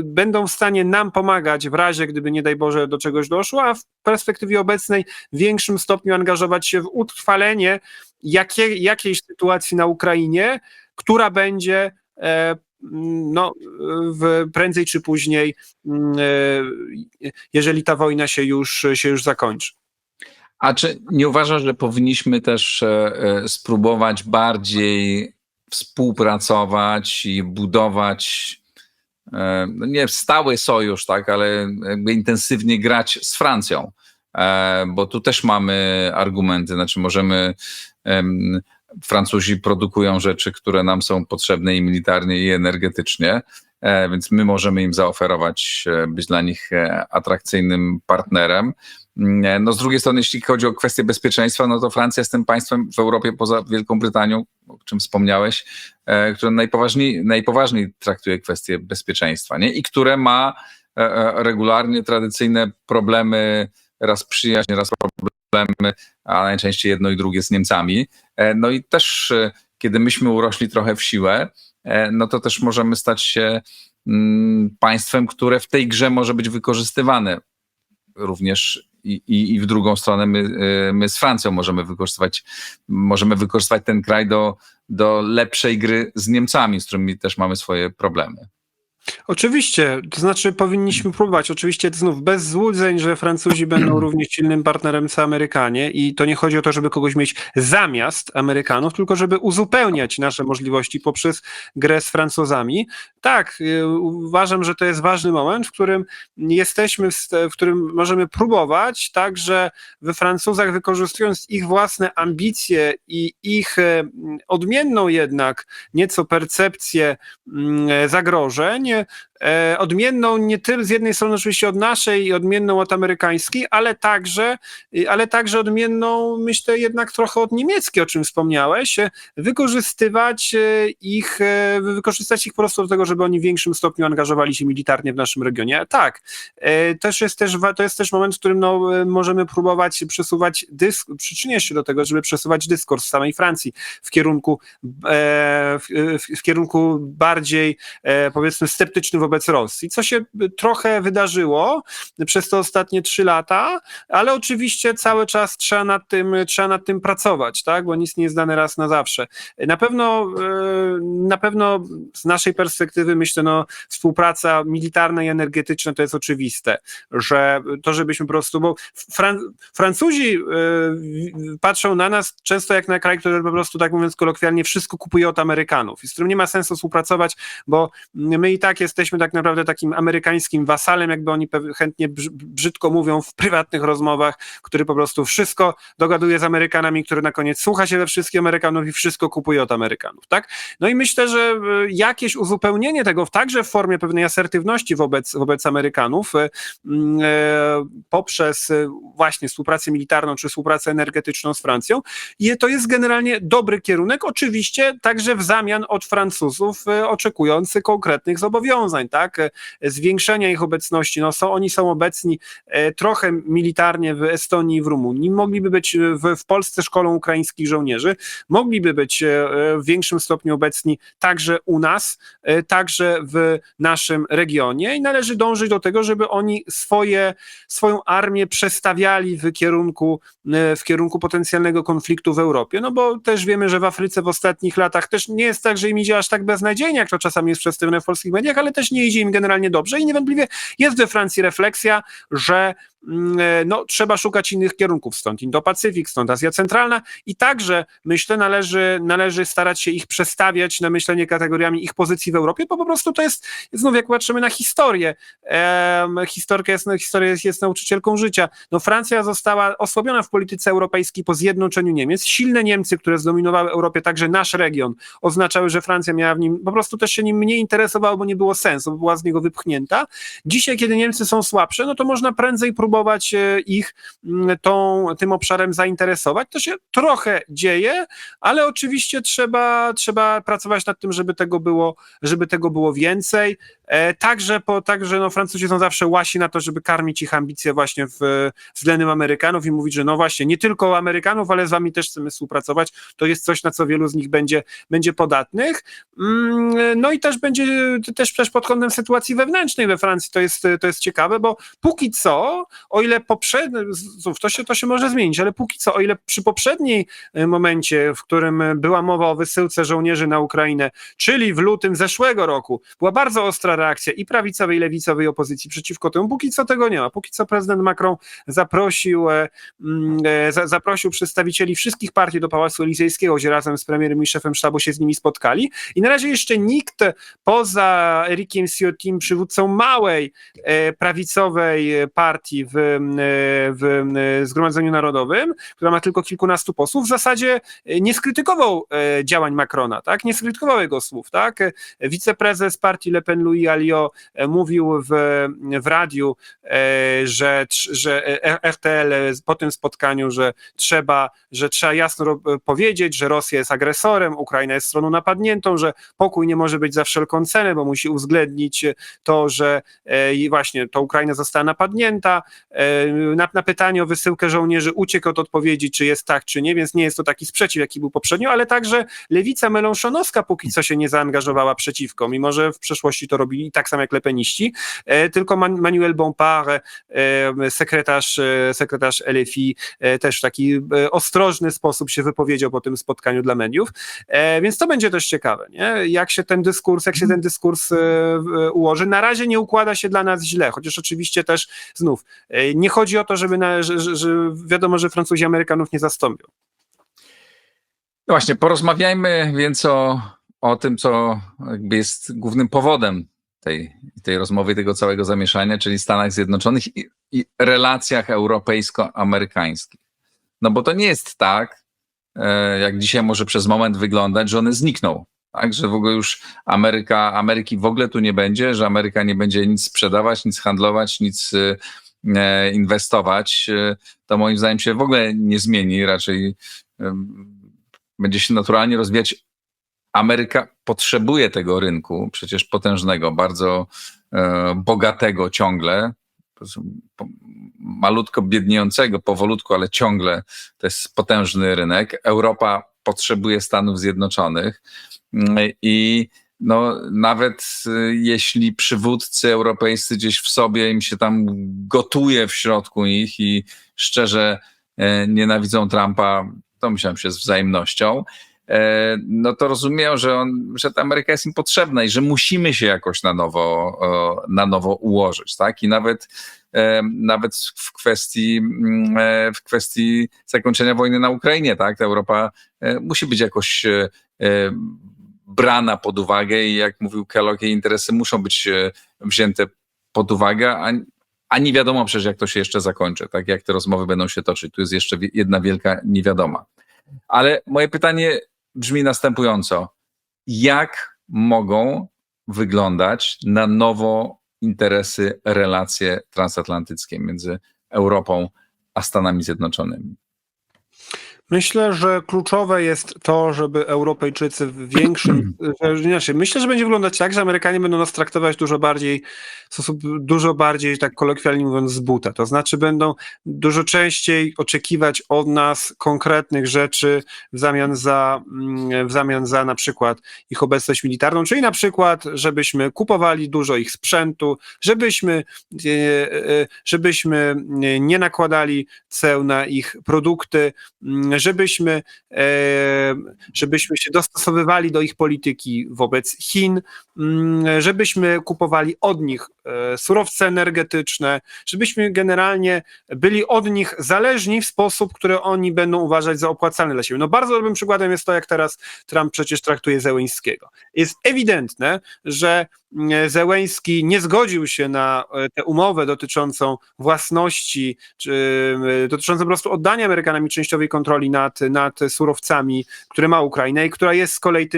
Speaker 2: będą w stanie nam pomagać w razie, gdyby nie daj Boże do czegoś doszło, a w perspektywie obecnej w większym stopniu angażować się w utrwalenie jakiejś sytuacji na Ukrainie, która będzie prędzej czy później, jeżeli ta wojna się już zakończy.
Speaker 1: A czy nie uważasz, że powinniśmy też spróbować bardziej współpracować i budować nie stały sojusz, tak, ale jakby intensywnie grać z Francją, bo tu też mamy argumenty, znaczy Francuzi produkują rzeczy, które nam są potrzebne i militarnie, i energetycznie, więc my możemy im zaoferować, być dla nich atrakcyjnym partnerem. No z drugiej strony, jeśli chodzi o kwestię bezpieczeństwa, no to Francja jest tym państwem w Europie poza Wielką Brytanią, o czym wspomniałeś, które najpoważniej traktuje kwestie bezpieczeństwa, nie? I które ma regularnie tradycyjne problemy, raz przyjaźń, raz problemy, a najczęściej jedno i drugie z Niemcami. No i też, kiedy myśmy urośli trochę w siłę, no to też możemy stać się państwem, które w tej grze może być wykorzystywane również i w drugą stronę my z Francją możemy wykorzystywać ten kraj do lepszej gry z Niemcami, z którymi też mamy swoje problemy.
Speaker 2: Oczywiście, to znaczy powinniśmy próbować, oczywiście znów bez złudzeń, że Francuzi będą również silnym partnerem co Amerykanie i to nie chodzi o to, żeby kogoś mieć zamiast Amerykanów, tylko żeby uzupełniać nasze możliwości poprzez grę z Francuzami. Tak, uważam, że to jest ważny moment, w którym w którym możemy próbować także we Francuzach, wykorzystując ich własne ambicje i ich odmienną jednak nieco percepcję zagrożeń, odmienną nie tylko z jednej strony oczywiście od naszej i odmienną od amerykańskiej, ale także odmienną, myślę, jednak trochę od niemieckiej, o czym wspomniałeś, wykorzystać ich po prostu do tego, żeby oni w większym stopniu angażowali się militarnie w naszym regionie. Tak, to jest też moment, w którym możemy próbować przyczyniać się do tego, żeby przesuwać dyskurs w samej Francji w kierunku bardziej, powiedzmy, sceptycznym wobec Rosji, co się trochę wydarzyło przez te ostatnie 3 lata, ale oczywiście cały czas trzeba nad tym pracować, tak? Bo nic nie jest dane raz na zawsze. Na pewno z naszej perspektywy, myślę, współpraca militarna i energetyczna to jest oczywiste, że to, żebyśmy po prostu, bo Francuzi patrzą na nas często jak na kraj, który po prostu, tak mówiąc kolokwialnie, wszystko kupuje od Amerykanów i z którym nie ma sensu współpracować, bo my i tak jesteśmy tak naprawdę takim amerykańskim wasalem, jakby oni chętnie brzydko mówią w prywatnych rozmowach, który po prostu wszystko dogaduje z Amerykanami, który na koniec słucha się we wszystkich Amerykanów i wszystko kupuje od Amerykanów, tak? No i myślę, że jakieś uzupełnienie tego, także w formie pewnej asertywności wobec Amerykanów, poprzez właśnie współpracę militarną czy współpracę energetyczną z Francją, i to jest generalnie dobry kierunek, oczywiście także w zamian od Francuzów oczekujący konkretnych zobowiązań, tak? Zwiększenia ich obecności. No oni są obecni trochę militarnie w Estonii i w Rumunii. Mogliby być w Polsce szkolą ukraińskich żołnierzy, mogliby być w większym stopniu obecni także u nas, także w naszym regionie i należy dążyć do tego, żeby oni swoją armię przestawiali w kierunku potencjalnego konfliktu w Europie, no bo też wiemy, że w Afryce w ostatnich latach też nie jest tak, że im idzie aż tak beznadziejnie, jak to czasami jest przedstawione w polskich mediach, ale też nie idzie im generalnie dobrze i niewątpliwie jest we Francji refleksja, że trzeba szukać innych kierunków, stąd Indo-Pacyfik, stąd Azja Centralna i także, myślę, należy starać się ich przestawiać na myślenie kategoriami ich pozycji w Europie, bo po prostu to jest, znów jak patrzymy na historię, historia jest nauczycielką życia. No Francja została osłabiona w polityce europejskiej po zjednoczeniu Niemiec. Silne Niemcy, które zdominowały Europie, także nasz region, oznaczały, że Francja miała w nim, po prostu też się nim mniej interesowała, bo nie było sensu, bo była z niego wypchnięta. Dzisiaj, kiedy Niemcy są słabsze, no to można prędzej próbować ich tym obszarem zainteresować. To się trochę dzieje, ale oczywiście trzeba pracować nad tym, żeby tego było więcej. Także Francuzi są zawsze łasi na to, żeby karmić ich ambicje właśnie względem Amerykanów i mówić, że no właśnie, nie tylko Amerykanów, ale z wami też chcemy współpracować. To jest coś, na co wielu z nich będzie podatnych. No i też będzie też pod kątem sytuacji wewnętrznej we Francji to jest ciekawe, bo póki co, o ile to się może zmienić, ale póki co, o ile przy poprzedniej momencie, w którym była mowa o wysyłce żołnierzy na Ukrainę, czyli w lutym zeszłego roku, była bardzo ostra reakcja i prawicowej, i lewicowej opozycji przeciwko temu, póki co tego nie ma. Póki co prezydent Macron zaprosił przedstawicieli wszystkich partii do Pałacu Elizejskiego, gdzie razem z premierem i szefem sztabu się z nimi spotkali i na razie jeszcze nikt poza Erikiem Ciottim, przywódcą małej prawicowej partii w Zgromadzeniu Narodowym, która ma tylko kilkunastu posłów, w zasadzie nie skrytykował działań Macrona, tak? Nie skrytykował jego słów, tak? Wiceprezes partii Le Pen Louis Alliot mówił w radiu, że RTL po tym spotkaniu, że trzeba jasno powiedzieć, że Rosja jest agresorem, Ukraina jest stroną napadniętą, że pokój nie może być za wszelką cenę, bo musi uwzględnić to, że właśnie to Ukraina została napadnięta. Na pytanie o wysyłkę żołnierzy uciekł od odpowiedzi, czy jest tak, czy nie, więc nie jest to taki sprzeciw, jaki był poprzednio, ale także lewica Mélenchonowska póki co się nie zaangażowała przeciwko, mimo że w przeszłości to robili tak samo jak lepeniści, tylko Manuel Bompard, sekretarz LFI, też w taki ostrożny sposób się wypowiedział po tym spotkaniu dla mediów, więc to będzie też ciekawe, nie? Jak się ten dyskurs ułoży. Na razie nie układa się dla nas źle, chociaż oczywiście też znów nie chodzi o to, że wiadomo, że Francuzi Amerykanów nie zastąpią.
Speaker 1: No właśnie, porozmawiajmy więc o tym, co jakby jest głównym powodem tej rozmowy, tego całego zamieszania, czyli Stanach Zjednoczonych i relacjach europejsko-amerykańskich. No bo to nie jest tak, jak dzisiaj może przez moment wyglądać, że one znikną. Tak, że w ogóle już Ameryki w ogóle tu nie będzie, że Ameryka nie będzie nic sprzedawać, nic handlować, nic inwestować. To moim zdaniem się w ogóle nie zmieni, raczej będzie się naturalnie rozwijać. Ameryka potrzebuje tego rynku, przecież potężnego, bardzo bogatego ciągle, malutko biedniejącego powolutku, ale ciągle to jest potężny rynek. Europa potrzebuje Stanów Zjednoczonych i no, nawet jeśli przywódcy europejscy gdzieś w sobie im się tam gotuje w środku ich i szczerze nienawidzą Trumpa, to myślałem się z wzajemnością, no to rozumieją, że ta Ameryka jest im potrzebna i że musimy się jakoś na nowo ułożyć, tak? I nawet w kwestii zakończenia wojny na Ukrainie, tak? Ta Europa musi być jakoś brana pod uwagę i jak mówił Kellogg, jej interesy muszą być wzięte pod uwagę, a nie wiadomo przecież, jak to się jeszcze zakończy, tak jak te rozmowy będą się toczyć. Tu jest jeszcze jedna wielka niewiadoma. Ale moje pytanie brzmi następująco. Jak mogą wyglądać na nowo interesy, relacje transatlantyckie między Europą a Stanami Zjednoczonymi?
Speaker 2: Myślę, że kluczowe jest to, żeby Europejczycy w większym... Myślę, że będzie wyglądać tak, że Amerykanie będą nas traktować w sposób dużo bardziej, tak kolokwialnie mówiąc, z buta. To znaczy będą dużo częściej oczekiwać od nas konkretnych rzeczy w zamian za na przykład ich obecność militarną, czyli na przykład, żebyśmy kupowali dużo ich sprzętu, żebyśmy nie nakładali ceł na ich produkty, żebyśmy się dostosowywali do ich polityki wobec Chin, żebyśmy kupowali od nich surowce energetyczne, żebyśmy generalnie byli od nich zależni w sposób, który oni będą uważać za opłacalny dla siebie. No bardzo dobrym przykładem jest to, jak teraz Trump przecież traktuje Zełeńskiego. Jest ewidentne, że Zełeński nie zgodził się na tę umowę dotyczącą własności, czy dotyczącą po prostu oddania Amerykanami częściowej kontroli nad surowcami, które ma Ukraina i która jest z kolei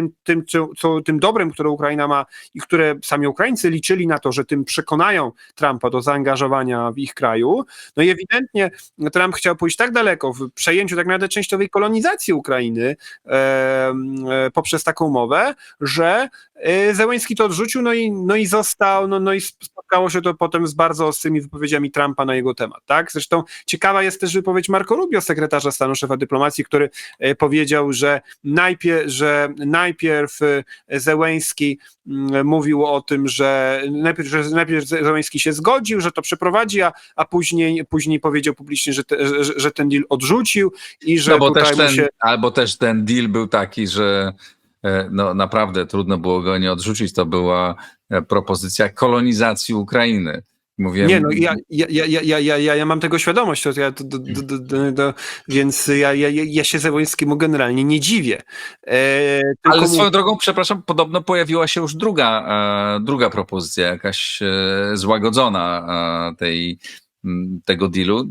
Speaker 2: tym dobrem, które Ukraina ma i które sami Ukraińcy liczyli na to, że tym przekonają Trumpa do zaangażowania w ich kraju. No i ewidentnie Trump chciał pójść tak daleko w przejęciu tak naprawdę częściowej kolonizacji Ukrainy poprzez taką umowę, że Zełeński to odrzucił, no i spotkało się to potem z bardzo ostrymi wypowiedziami Trumpa na jego temat, tak? Zresztą ciekawa jest też wypowiedź Marco Rubio, sekretarza stanu, szefa dyplomacji, który powiedział, że najpierw Zełeński mówił o tym, że najpierw Zełeński się zgodził, że to przeprowadzi, a później powiedział publicznie, że ten deal odrzucił i że
Speaker 1: albo też ten deal był taki, że no naprawdę trudno było go nie odrzucić. To była propozycja kolonizacji Ukrainy. Mówię,
Speaker 2: nie, no ja mam tego świadomość, więc ja się Zełeńskiemu generalnie nie dziwię.
Speaker 1: Ale swoją drogą, przepraszam, podobno pojawiła się już druga propozycja, jakaś złagodzona tego dealu.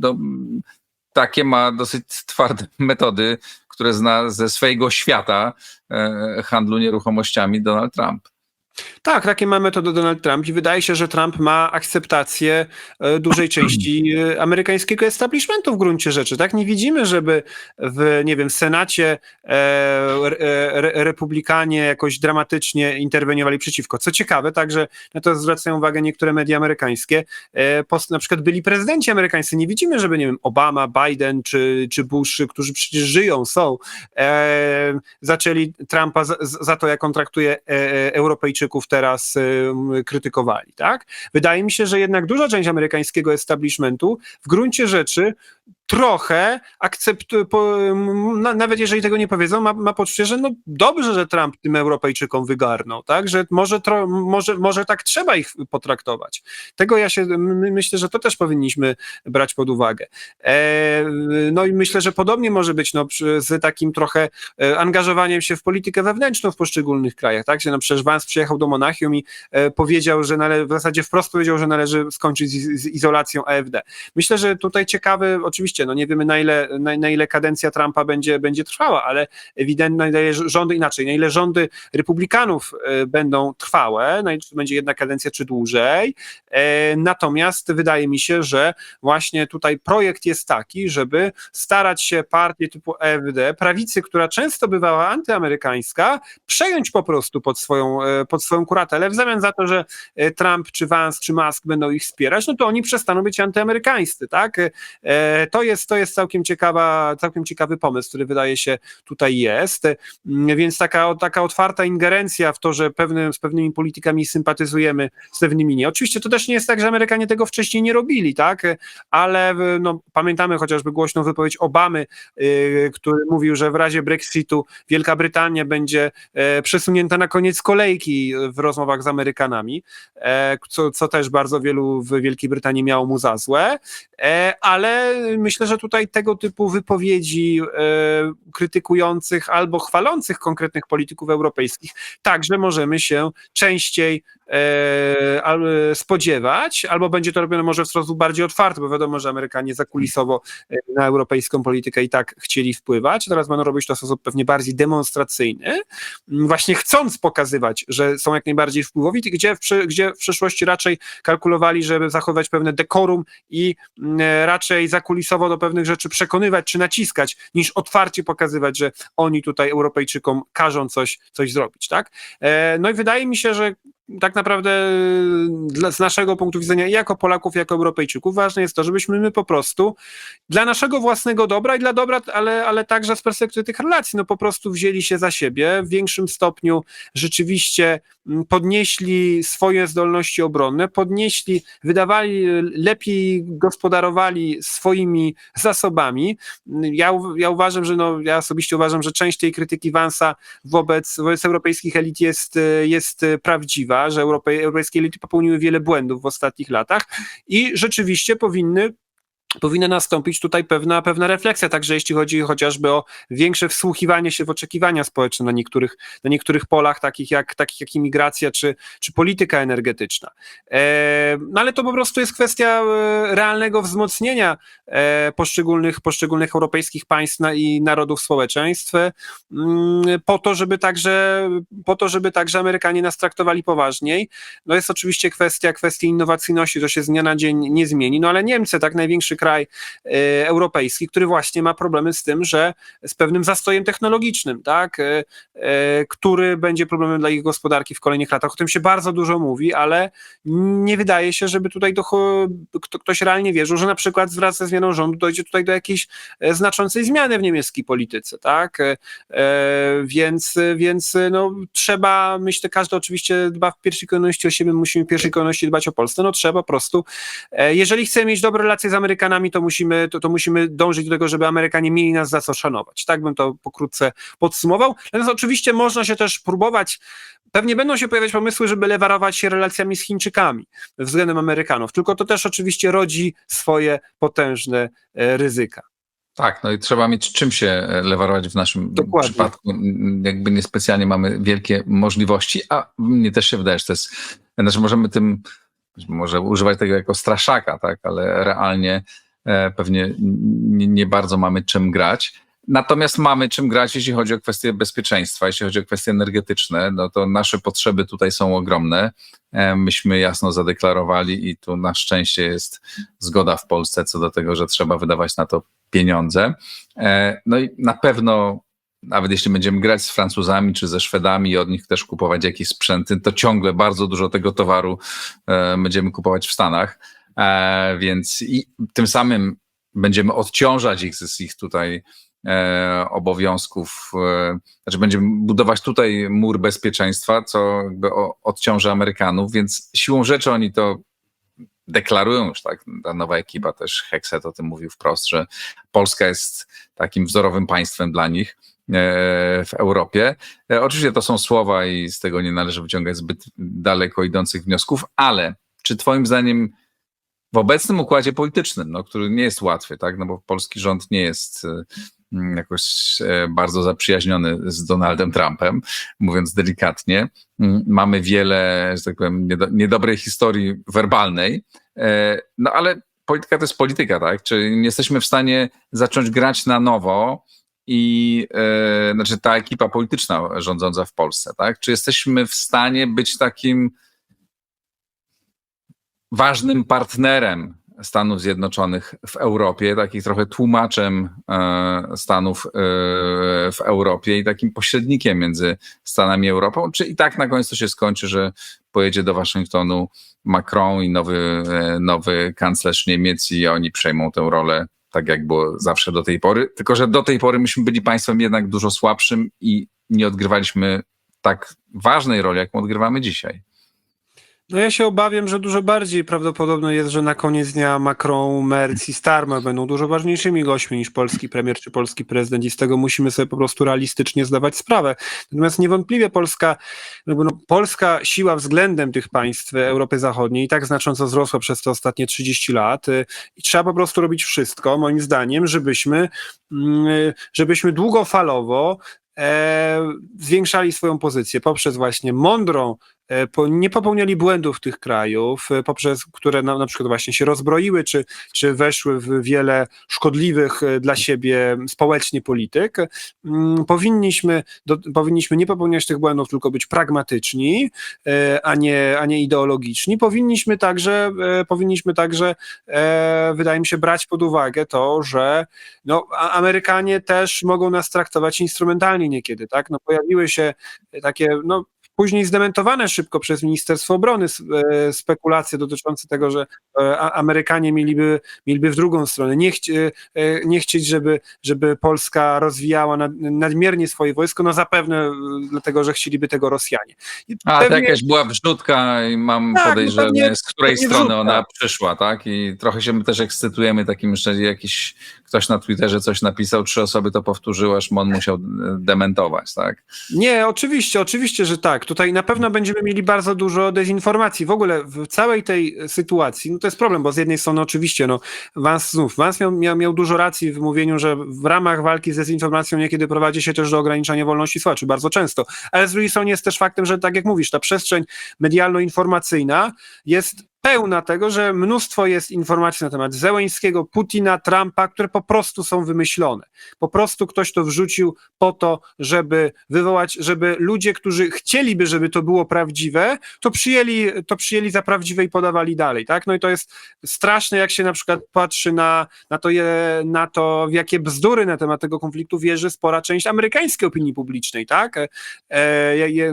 Speaker 1: Takie ma dosyć twarde metody, które zna ze swojego świata handlu nieruchomościami Donald Trump.
Speaker 2: Tak, takie ma metody Donald Trump i wydaje się, że Trump ma akceptację dużej części amerykańskiego establishmentu w gruncie rzeczy. Tak, nie widzimy, żeby w Senacie republikanie jakoś dramatycznie interweniowali przeciwko. Co ciekawe, także na to zwracają uwagę niektóre media amerykańskie, na przykład byli prezydenci amerykańscy. Nie widzimy, żeby, nie wiem, Obama, Biden czy Bush, którzy przecież są, zaczęli Trumpa za to, jak on traktuje Europejczyków, teraz krytykowali, tak? Wydaje mi się, że jednak duża część amerykańskiego establishmentu w gruncie rzeczy trochę akceptuje, nawet jeżeli tego nie powiedzą, ma poczucie, że no dobrze, że Trump tym Europejczykom wygarnął, tak? Że może tak trzeba ich potraktować. Tego myślę, że to też powinniśmy brać pod uwagę. No i myślę, że podobnie może być z takim trochę angażowaniem się w politykę wewnętrzną w poszczególnych krajach, tak? Że przecież Vance przyjechał do Monachium i powiedział, że w zasadzie wprost powiedział, że należy skończyć z izolacją AfD. Myślę, że tutaj ciekawy, oczywiście, no nie wiemy na ile kadencja Trumpa będzie trwała, ale ewidentnie na ile rządy republikanów będą trwałe, czy będzie jedna kadencja czy dłużej. Natomiast wydaje mi się, że właśnie tutaj projekt jest taki, żeby starać się partię typu AfD, prawicy, która często bywała antyamerykańska, przejąć po prostu pod swoją kuratelę, w zamian za to, że Trump, czy Vance, czy Musk będą ich wspierać, no to oni przestaną być antyamerykańscy, tak? To jest całkiem ciekawy pomysł, który wydaje się tutaj jest, więc taka otwarta ingerencja w to, że z pewnymi politykami sympatyzujemy, z pewnymi nie. Oczywiście to też nie jest tak, że Amerykanie tego wcześniej nie robili, tak? Ale pamiętamy chociażby głośną wypowiedź Obamy, który mówił, że w razie Brexitu Wielka Brytania będzie przesunięta na koniec kolejki w rozmowach z Amerykanami, co też bardzo wielu w Wielkiej Brytanii miało mu za złe, ale myślę, że tutaj tego typu wypowiedzi krytykujących albo chwalących konkretnych polityków europejskich także możemy się częściej spodziewać, albo będzie to robione może w sposób bardziej otwarty, bo wiadomo, że Amerykanie zakulisowo na europejską politykę i tak chcieli wpływać. Teraz będą robić to w sposób pewnie bardziej demonstracyjny, właśnie chcąc pokazywać, że są jak najbardziej wpływowi, gdzie w przeszłości raczej kalkulowali, żeby zachować pewne dekorum i raczej zakulisowo do pewnych rzeczy przekonywać czy naciskać, niż otwarcie pokazywać, że oni tutaj Europejczykom każą coś zrobić, tak? No i wydaje mi się, że tak naprawdę z naszego punktu widzenia, jako Polaków, jako Europejczyków, ważne jest to, żebyśmy my po prostu dla naszego własnego dobra i dla dobra, ale także z perspektywy tych relacji, no po prostu wzięli się za siebie, w większym stopniu rzeczywiście podnieśli swoje zdolności obronne, lepiej gospodarowali swoimi zasobami. Ja osobiście uważam, że część tej krytyki Vance'a wobec europejskich elit jest prawdziwa, że europejskie elity popełniły wiele błędów w ostatnich latach i rzeczywiście powinna nastąpić tutaj pewna refleksja, także jeśli chodzi chociażby o większe wsłuchiwanie się w oczekiwania społeczne na niektórych polach, takich jak imigracja czy polityka energetyczna. No ale to po prostu jest kwestia realnego wzmocnienia poszczególnych europejskich państw i narodów, społeczeństw, po to, żeby także Amerykanie nas traktowali poważniej. No jest oczywiście kwestia innowacyjności, to się z dnia na dzień nie zmieni, no ale Niemcy, tak, największy kraj europejski, który właśnie ma problemy z tym, że z pewnym zastojem technologicznym, tak, który będzie problemem dla ich gospodarki w kolejnych latach. O tym się bardzo dużo mówi, ale nie wydaje się, żeby tutaj ktoś realnie wierzył, że na przykład wraz ze zmianą rządu dojdzie tutaj do jakiejś znaczącej zmiany w niemieckiej polityce, tak, więc no trzeba, myślę, każdy oczywiście dba w pierwszej kolejności o siebie, musimy w pierwszej kolejności dbać o Polskę, no trzeba po prostu, jeżeli chcemy mieć dobre relacje z Amerykanami, to musimy dążyć do tego, żeby Amerykanie mieli nas za co szanować. Tak bym to pokrótce podsumował. Natomiast oczywiście można się też próbować, pewnie będą się pojawiać pomysły, żeby lewarować się relacjami z Chińczykami względem Amerykanów, tylko to też oczywiście rodzi swoje potężne ryzyka.
Speaker 1: Tak, no i trzeba mieć czym się lewarować w naszym przypadku. Jakby niespecjalnie mamy wielkie możliwości, a mnie też się wydaje, że to jest, znaczy możemy może używać tego jako straszaka, tak, ale realnie pewnie nie bardzo mamy czym grać. Natomiast mamy czym grać, jeśli chodzi o kwestie bezpieczeństwa, jeśli chodzi o kwestie energetyczne, no to nasze potrzeby tutaj są ogromne. Myśmy jasno zadeklarowali i tu na szczęście jest zgoda w Polsce co do tego, że trzeba wydawać na to pieniądze. No i na pewno, nawet jeśli będziemy grać z Francuzami czy ze Szwedami i od nich też kupować jakieś sprzęty, to ciągle bardzo dużo tego towaru będziemy kupować w Stanach, więc i tym samym będziemy odciążać ich z ich tutaj obowiązków, znaczy będziemy budować tutaj mur bezpieczeństwa, co jakby odciąży Amerykanów, więc siłą rzeczy oni to deklarują już, tak, ta nowa ekipa też, Hexet o tym mówił wprost, że Polska jest takim wzorowym państwem dla nich w Europie. Oczywiście to są słowa i z tego nie należy wyciągać zbyt daleko idących wniosków, ale czy twoim zdaniem w obecnym układzie politycznym, no, który nie jest łatwy, tak, no bo polski rząd nie jest jakoś bardzo zaprzyjaźniony z Donaldem Trumpem, mówiąc delikatnie, mamy wiele, że tak powiem, niedobrej historii werbalnej, no ale polityka to jest polityka, tak, czy nie jesteśmy w stanie zacząć grać na nowo i znaczy ta ekipa polityczna rządząca w Polsce, tak, czy jesteśmy w stanie być takim ważnym partnerem Stanów Zjednoczonych w Europie, takich trochę tłumaczem Stanów w Europie i takim pośrednikiem między Stanami i Europą, czy i tak na końcu to się skończy, że pojedzie do Waszyngtonu Macron i nowy kanclerz Niemiec i oni przejmą tę rolę tak jak było zawsze do tej pory, tylko że do tej pory myśmy byli państwem jednak dużo słabszym i nie odgrywaliśmy tak ważnej roli, jaką odgrywamy dzisiaj.
Speaker 2: No ja się obawiam, że dużo bardziej prawdopodobne jest, że na koniec dnia Macron, Merz i Starmer będą dużo ważniejszymi gośćmi niż polski premier czy polski prezydent i z tego musimy sobie po prostu realistycznie zdawać sprawę. Natomiast niewątpliwie polska siła względem tych państw Europy Zachodniej i tak znacząco wzrosła przez te ostatnie 30 lat i trzeba po prostu robić wszystko, moim zdaniem, żebyśmy długofalowo zwiększali swoją pozycję poprzez właśnie mądrą nie popełniali błędów tych krajów, poprzez które na przykład właśnie się rozbroiły, czy weszły w wiele szkodliwych dla siebie społecznie polityk. Powinniśmy nie popełniać tych błędów, tylko być pragmatyczni, a nie ideologiczni. Powinniśmy także, wydaje mi się, brać pod uwagę to, że no, Amerykanie też mogą nas traktować instrumentalnie niekiedy, tak? No, pojawiły się takie, no, później zdementowane szybko przez Ministerstwo Obrony spekulacje dotyczące tego, że Amerykanie mieliby w drugą stronę nie chcieć, żeby Polska rozwijała nadmiernie swoje wojsko, no zapewne dlatego, że chcieliby tego Rosjanie.
Speaker 1: To jakaś była wrzutka i mam podejrzenie, z której strony ona przyszła, tak? I trochę się my też ekscytujemy takim, że jakiś ktoś na Twitterze coś napisał, 3 osoby to powtórzyły, aż on musiał dementować, tak?
Speaker 2: Nie, oczywiście, że tak. Tutaj na pewno będziemy mieli bardzo dużo dezinformacji. W ogóle w całej tej sytuacji, no to jest problem, bo z jednej strony oczywiście, no Vance miał dużo racji w mówieniu, że w ramach walki z dezinformacją niekiedy prowadzi się też do ograniczania wolności słowa, czy bardzo często. Ale z drugiej strony jest też faktem, że tak jak mówisz, ta przestrzeń medialno-informacyjna jest pełna tego, że mnóstwo jest informacji na temat Zełenskiego, Putina, Trumpa, które po prostu są wymyślone. Po prostu ktoś to wrzucił po to, żeby wywołać, żeby ludzie, którzy chcieliby, żeby to było prawdziwe, to przyjęli za prawdziwe i podawali dalej, tak? No i to jest straszne, jak się na przykład patrzy na to, w jakie bzdury na temat tego konfliktu wierzy spora część amerykańskiej opinii publicznej, tak?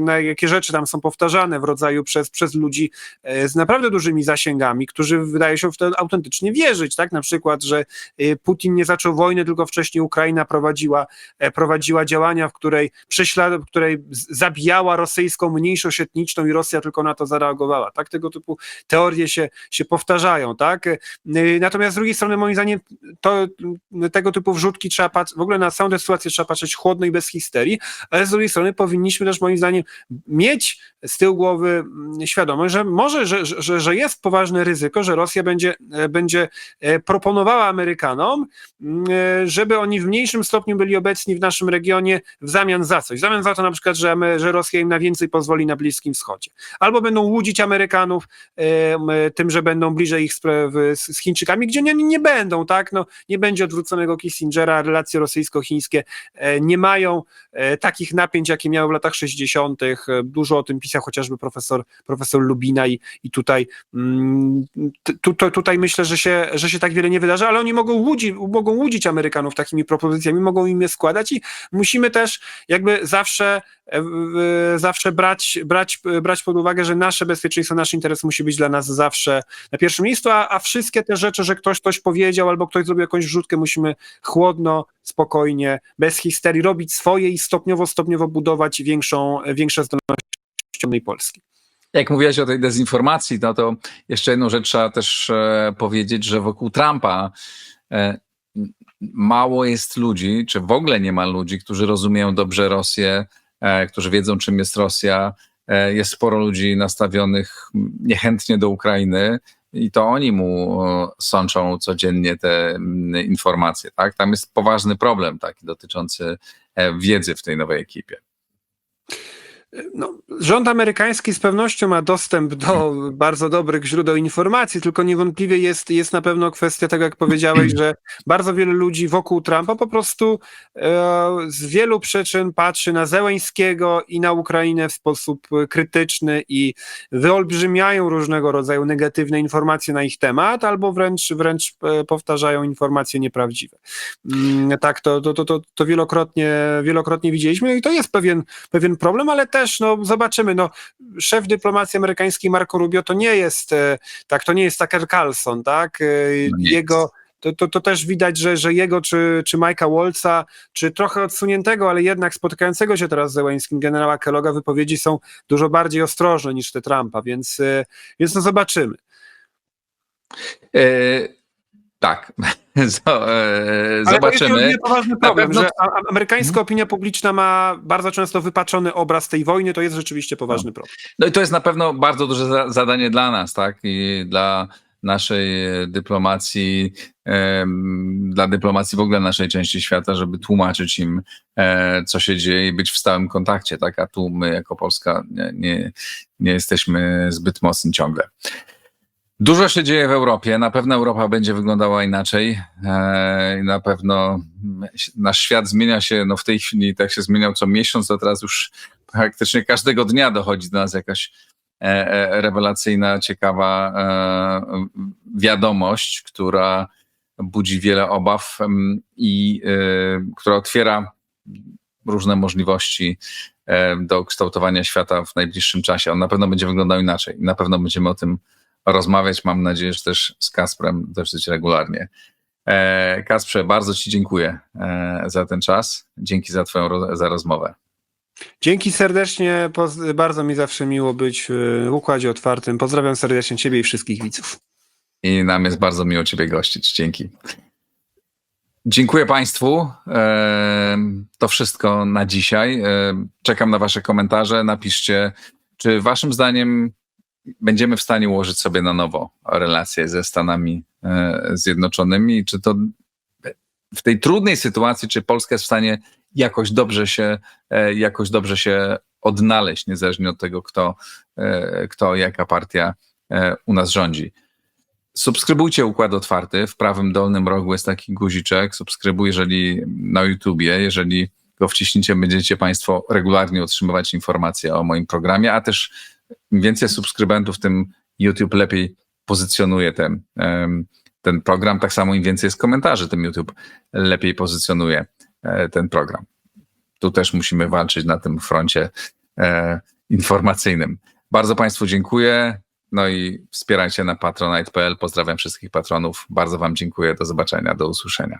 Speaker 2: Na jakie rzeczy tam są powtarzane w rodzaju przez ludzi z naprawdę dużymi zasięgami, którzy wydają się w to autentycznie wierzyć, tak? Na przykład, że Putin nie zaczął wojny, tylko wcześniej Ukraina prowadziła działania, w której zabijała rosyjską mniejszość etniczną i Rosja tylko na to zareagowała, tak? Tego typu teorie się powtarzają, tak? Natomiast z drugiej strony, moim zdaniem, tego typu wrzutki trzeba patrzeć, w ogóle na całą tę sytuację trzeba patrzeć chłodno i bez histerii, ale z drugiej strony powinniśmy też, moim zdaniem, mieć z tyłu głowy świadomość, że może, że jest poważne ryzyko, że Rosja będzie proponowała Amerykanom, żeby oni w mniejszym stopniu byli obecni w naszym regionie w zamian za coś. W zamian za to na przykład, że Rosja im na więcej pozwoli na Bliskim Wschodzie. Albo będą łudzić Amerykanów tym, że będą bliżej ich z Chińczykami, gdzie nie będą, tak? No, nie będzie odwróconego Kissingera, relacje rosyjsko-chińskie nie mają takich napięć, jakie miały w latach 60. Dużo o tym pisał chociażby profesor Lubina i tutaj myślę, że się tak wiele nie wydarzy, ale oni mogą łudzić Amerykanów takimi propozycjami, mogą im je składać i musimy też jakby zawsze brać pod uwagę, że nasze bezpieczeństwo, nasz interes musi być dla nas zawsze na pierwszym miejscu, a wszystkie te rzeczy, że ktoś coś powiedział albo ktoś zrobił jakąś wrzutkę, musimy chłodno, spokojnie, bez histerii robić swoje i stopniowo budować większe zdolności Polski.
Speaker 1: Jak mówiłeś o tej dezinformacji, no to jeszcze jedną rzecz trzeba też powiedzieć, że wokół Trumpa mało jest ludzi, czy w ogóle nie ma ludzi, którzy rozumieją dobrze Rosję, którzy wiedzą, czym jest Rosja. Jest sporo ludzi nastawionych niechętnie do Ukrainy i to oni mu sączą codziennie te informacje. Tak? Tam jest poważny problem taki dotyczący wiedzy w tej nowej ekipie.
Speaker 2: No, rząd amerykański z pewnością ma dostęp do bardzo dobrych źródeł informacji, tylko niewątpliwie jest na pewno kwestia tego, jak powiedziałeś, że bardzo wielu ludzi wokół Trumpa po prostu z wielu przyczyn patrzy na Zełenskiego i na Ukrainę w sposób krytyczny i wyolbrzymiają różnego rodzaju negatywne informacje na ich temat, albo wręcz powtarzają informacje nieprawdziwe. Tak, to wielokrotnie widzieliśmy i to jest pewien problem, ale też zobaczymy, szef dyplomacji amerykańskiej Marco Rubio to nie jest Tucker Carlson, tak? Jego to też widać, że jego czy Mike'a Waltza, czy trochę odsuniętego, ale jednak spotykającego się teraz z Zełenskim generała Kelloga wypowiedzi są dużo bardziej ostrożne niż te Trumpa, więc zobaczymy.
Speaker 1: Tak, zobaczymy.
Speaker 2: Ale to jest poważny problem, że amerykańska opinia publiczna ma bardzo często wypaczony obraz tej wojny, to jest rzeczywiście poważny problem.
Speaker 1: No i to jest na pewno bardzo duże zadanie dla nas, tak, i dla naszej dyplomacji, dla dyplomacji w ogóle naszej części świata, żeby tłumaczyć im, co się dzieje i być w stałym kontakcie, tak? A tu my jako Polska nie jesteśmy zbyt mocni ciągle. Dużo się dzieje w Europie, na pewno Europa będzie wyglądała inaczej, na pewno nasz świat zmienia się, no w tej chwili tak się zmieniał co miesiąc, to teraz już praktycznie każdego dnia dochodzi do nas jakaś rewelacyjna, ciekawa wiadomość, która budzi wiele obaw i która otwiera różne możliwości do kształtowania świata w najbliższym czasie. On na pewno będzie wyglądał inaczej i na pewno będziemy o tym rozmawiać. Mam nadzieję, że też z Kasprem dosyć regularnie. Kasprze, bardzo Ci dziękuję za ten czas. Dzięki za za rozmowę.
Speaker 2: Dzięki serdecznie, bardzo mi zawsze miło być w Układzie Otwartym. Pozdrawiam serdecznie Ciebie i wszystkich widzów.
Speaker 1: I nam jest bardzo miło Ciebie gościć. Dzięki. Dziękuję Państwu. To wszystko na dzisiaj. Czekam na Wasze komentarze. Napiszcie, czy Waszym zdaniem będziemy w stanie ułożyć sobie na nowo relacje ze Stanami Zjednoczonymi, czy to w tej trudnej sytuacji, czy Polska jest w stanie jakoś dobrze się odnaleźć, niezależnie od tego, jaka partia u nas rządzi. Subskrybujcie Układ Otwarty. W prawym dolnym rogu jest taki guziczek. Subskrybuj, jeżeli na YouTubie, jeżeli go wciśniecie, będziecie Państwo regularnie otrzymywać informacje o moim programie, a też im więcej subskrybentów, tym YouTube lepiej pozycjonuje ten program. Tak samo im więcej jest komentarzy, tym YouTube lepiej pozycjonuje ten program. Tu też musimy walczyć na tym froncie informacyjnym. Bardzo Państwu dziękuję. No i wspierajcie na patronite.pl. Pozdrawiam wszystkich patronów. Bardzo Wam dziękuję. Do zobaczenia, do usłyszenia.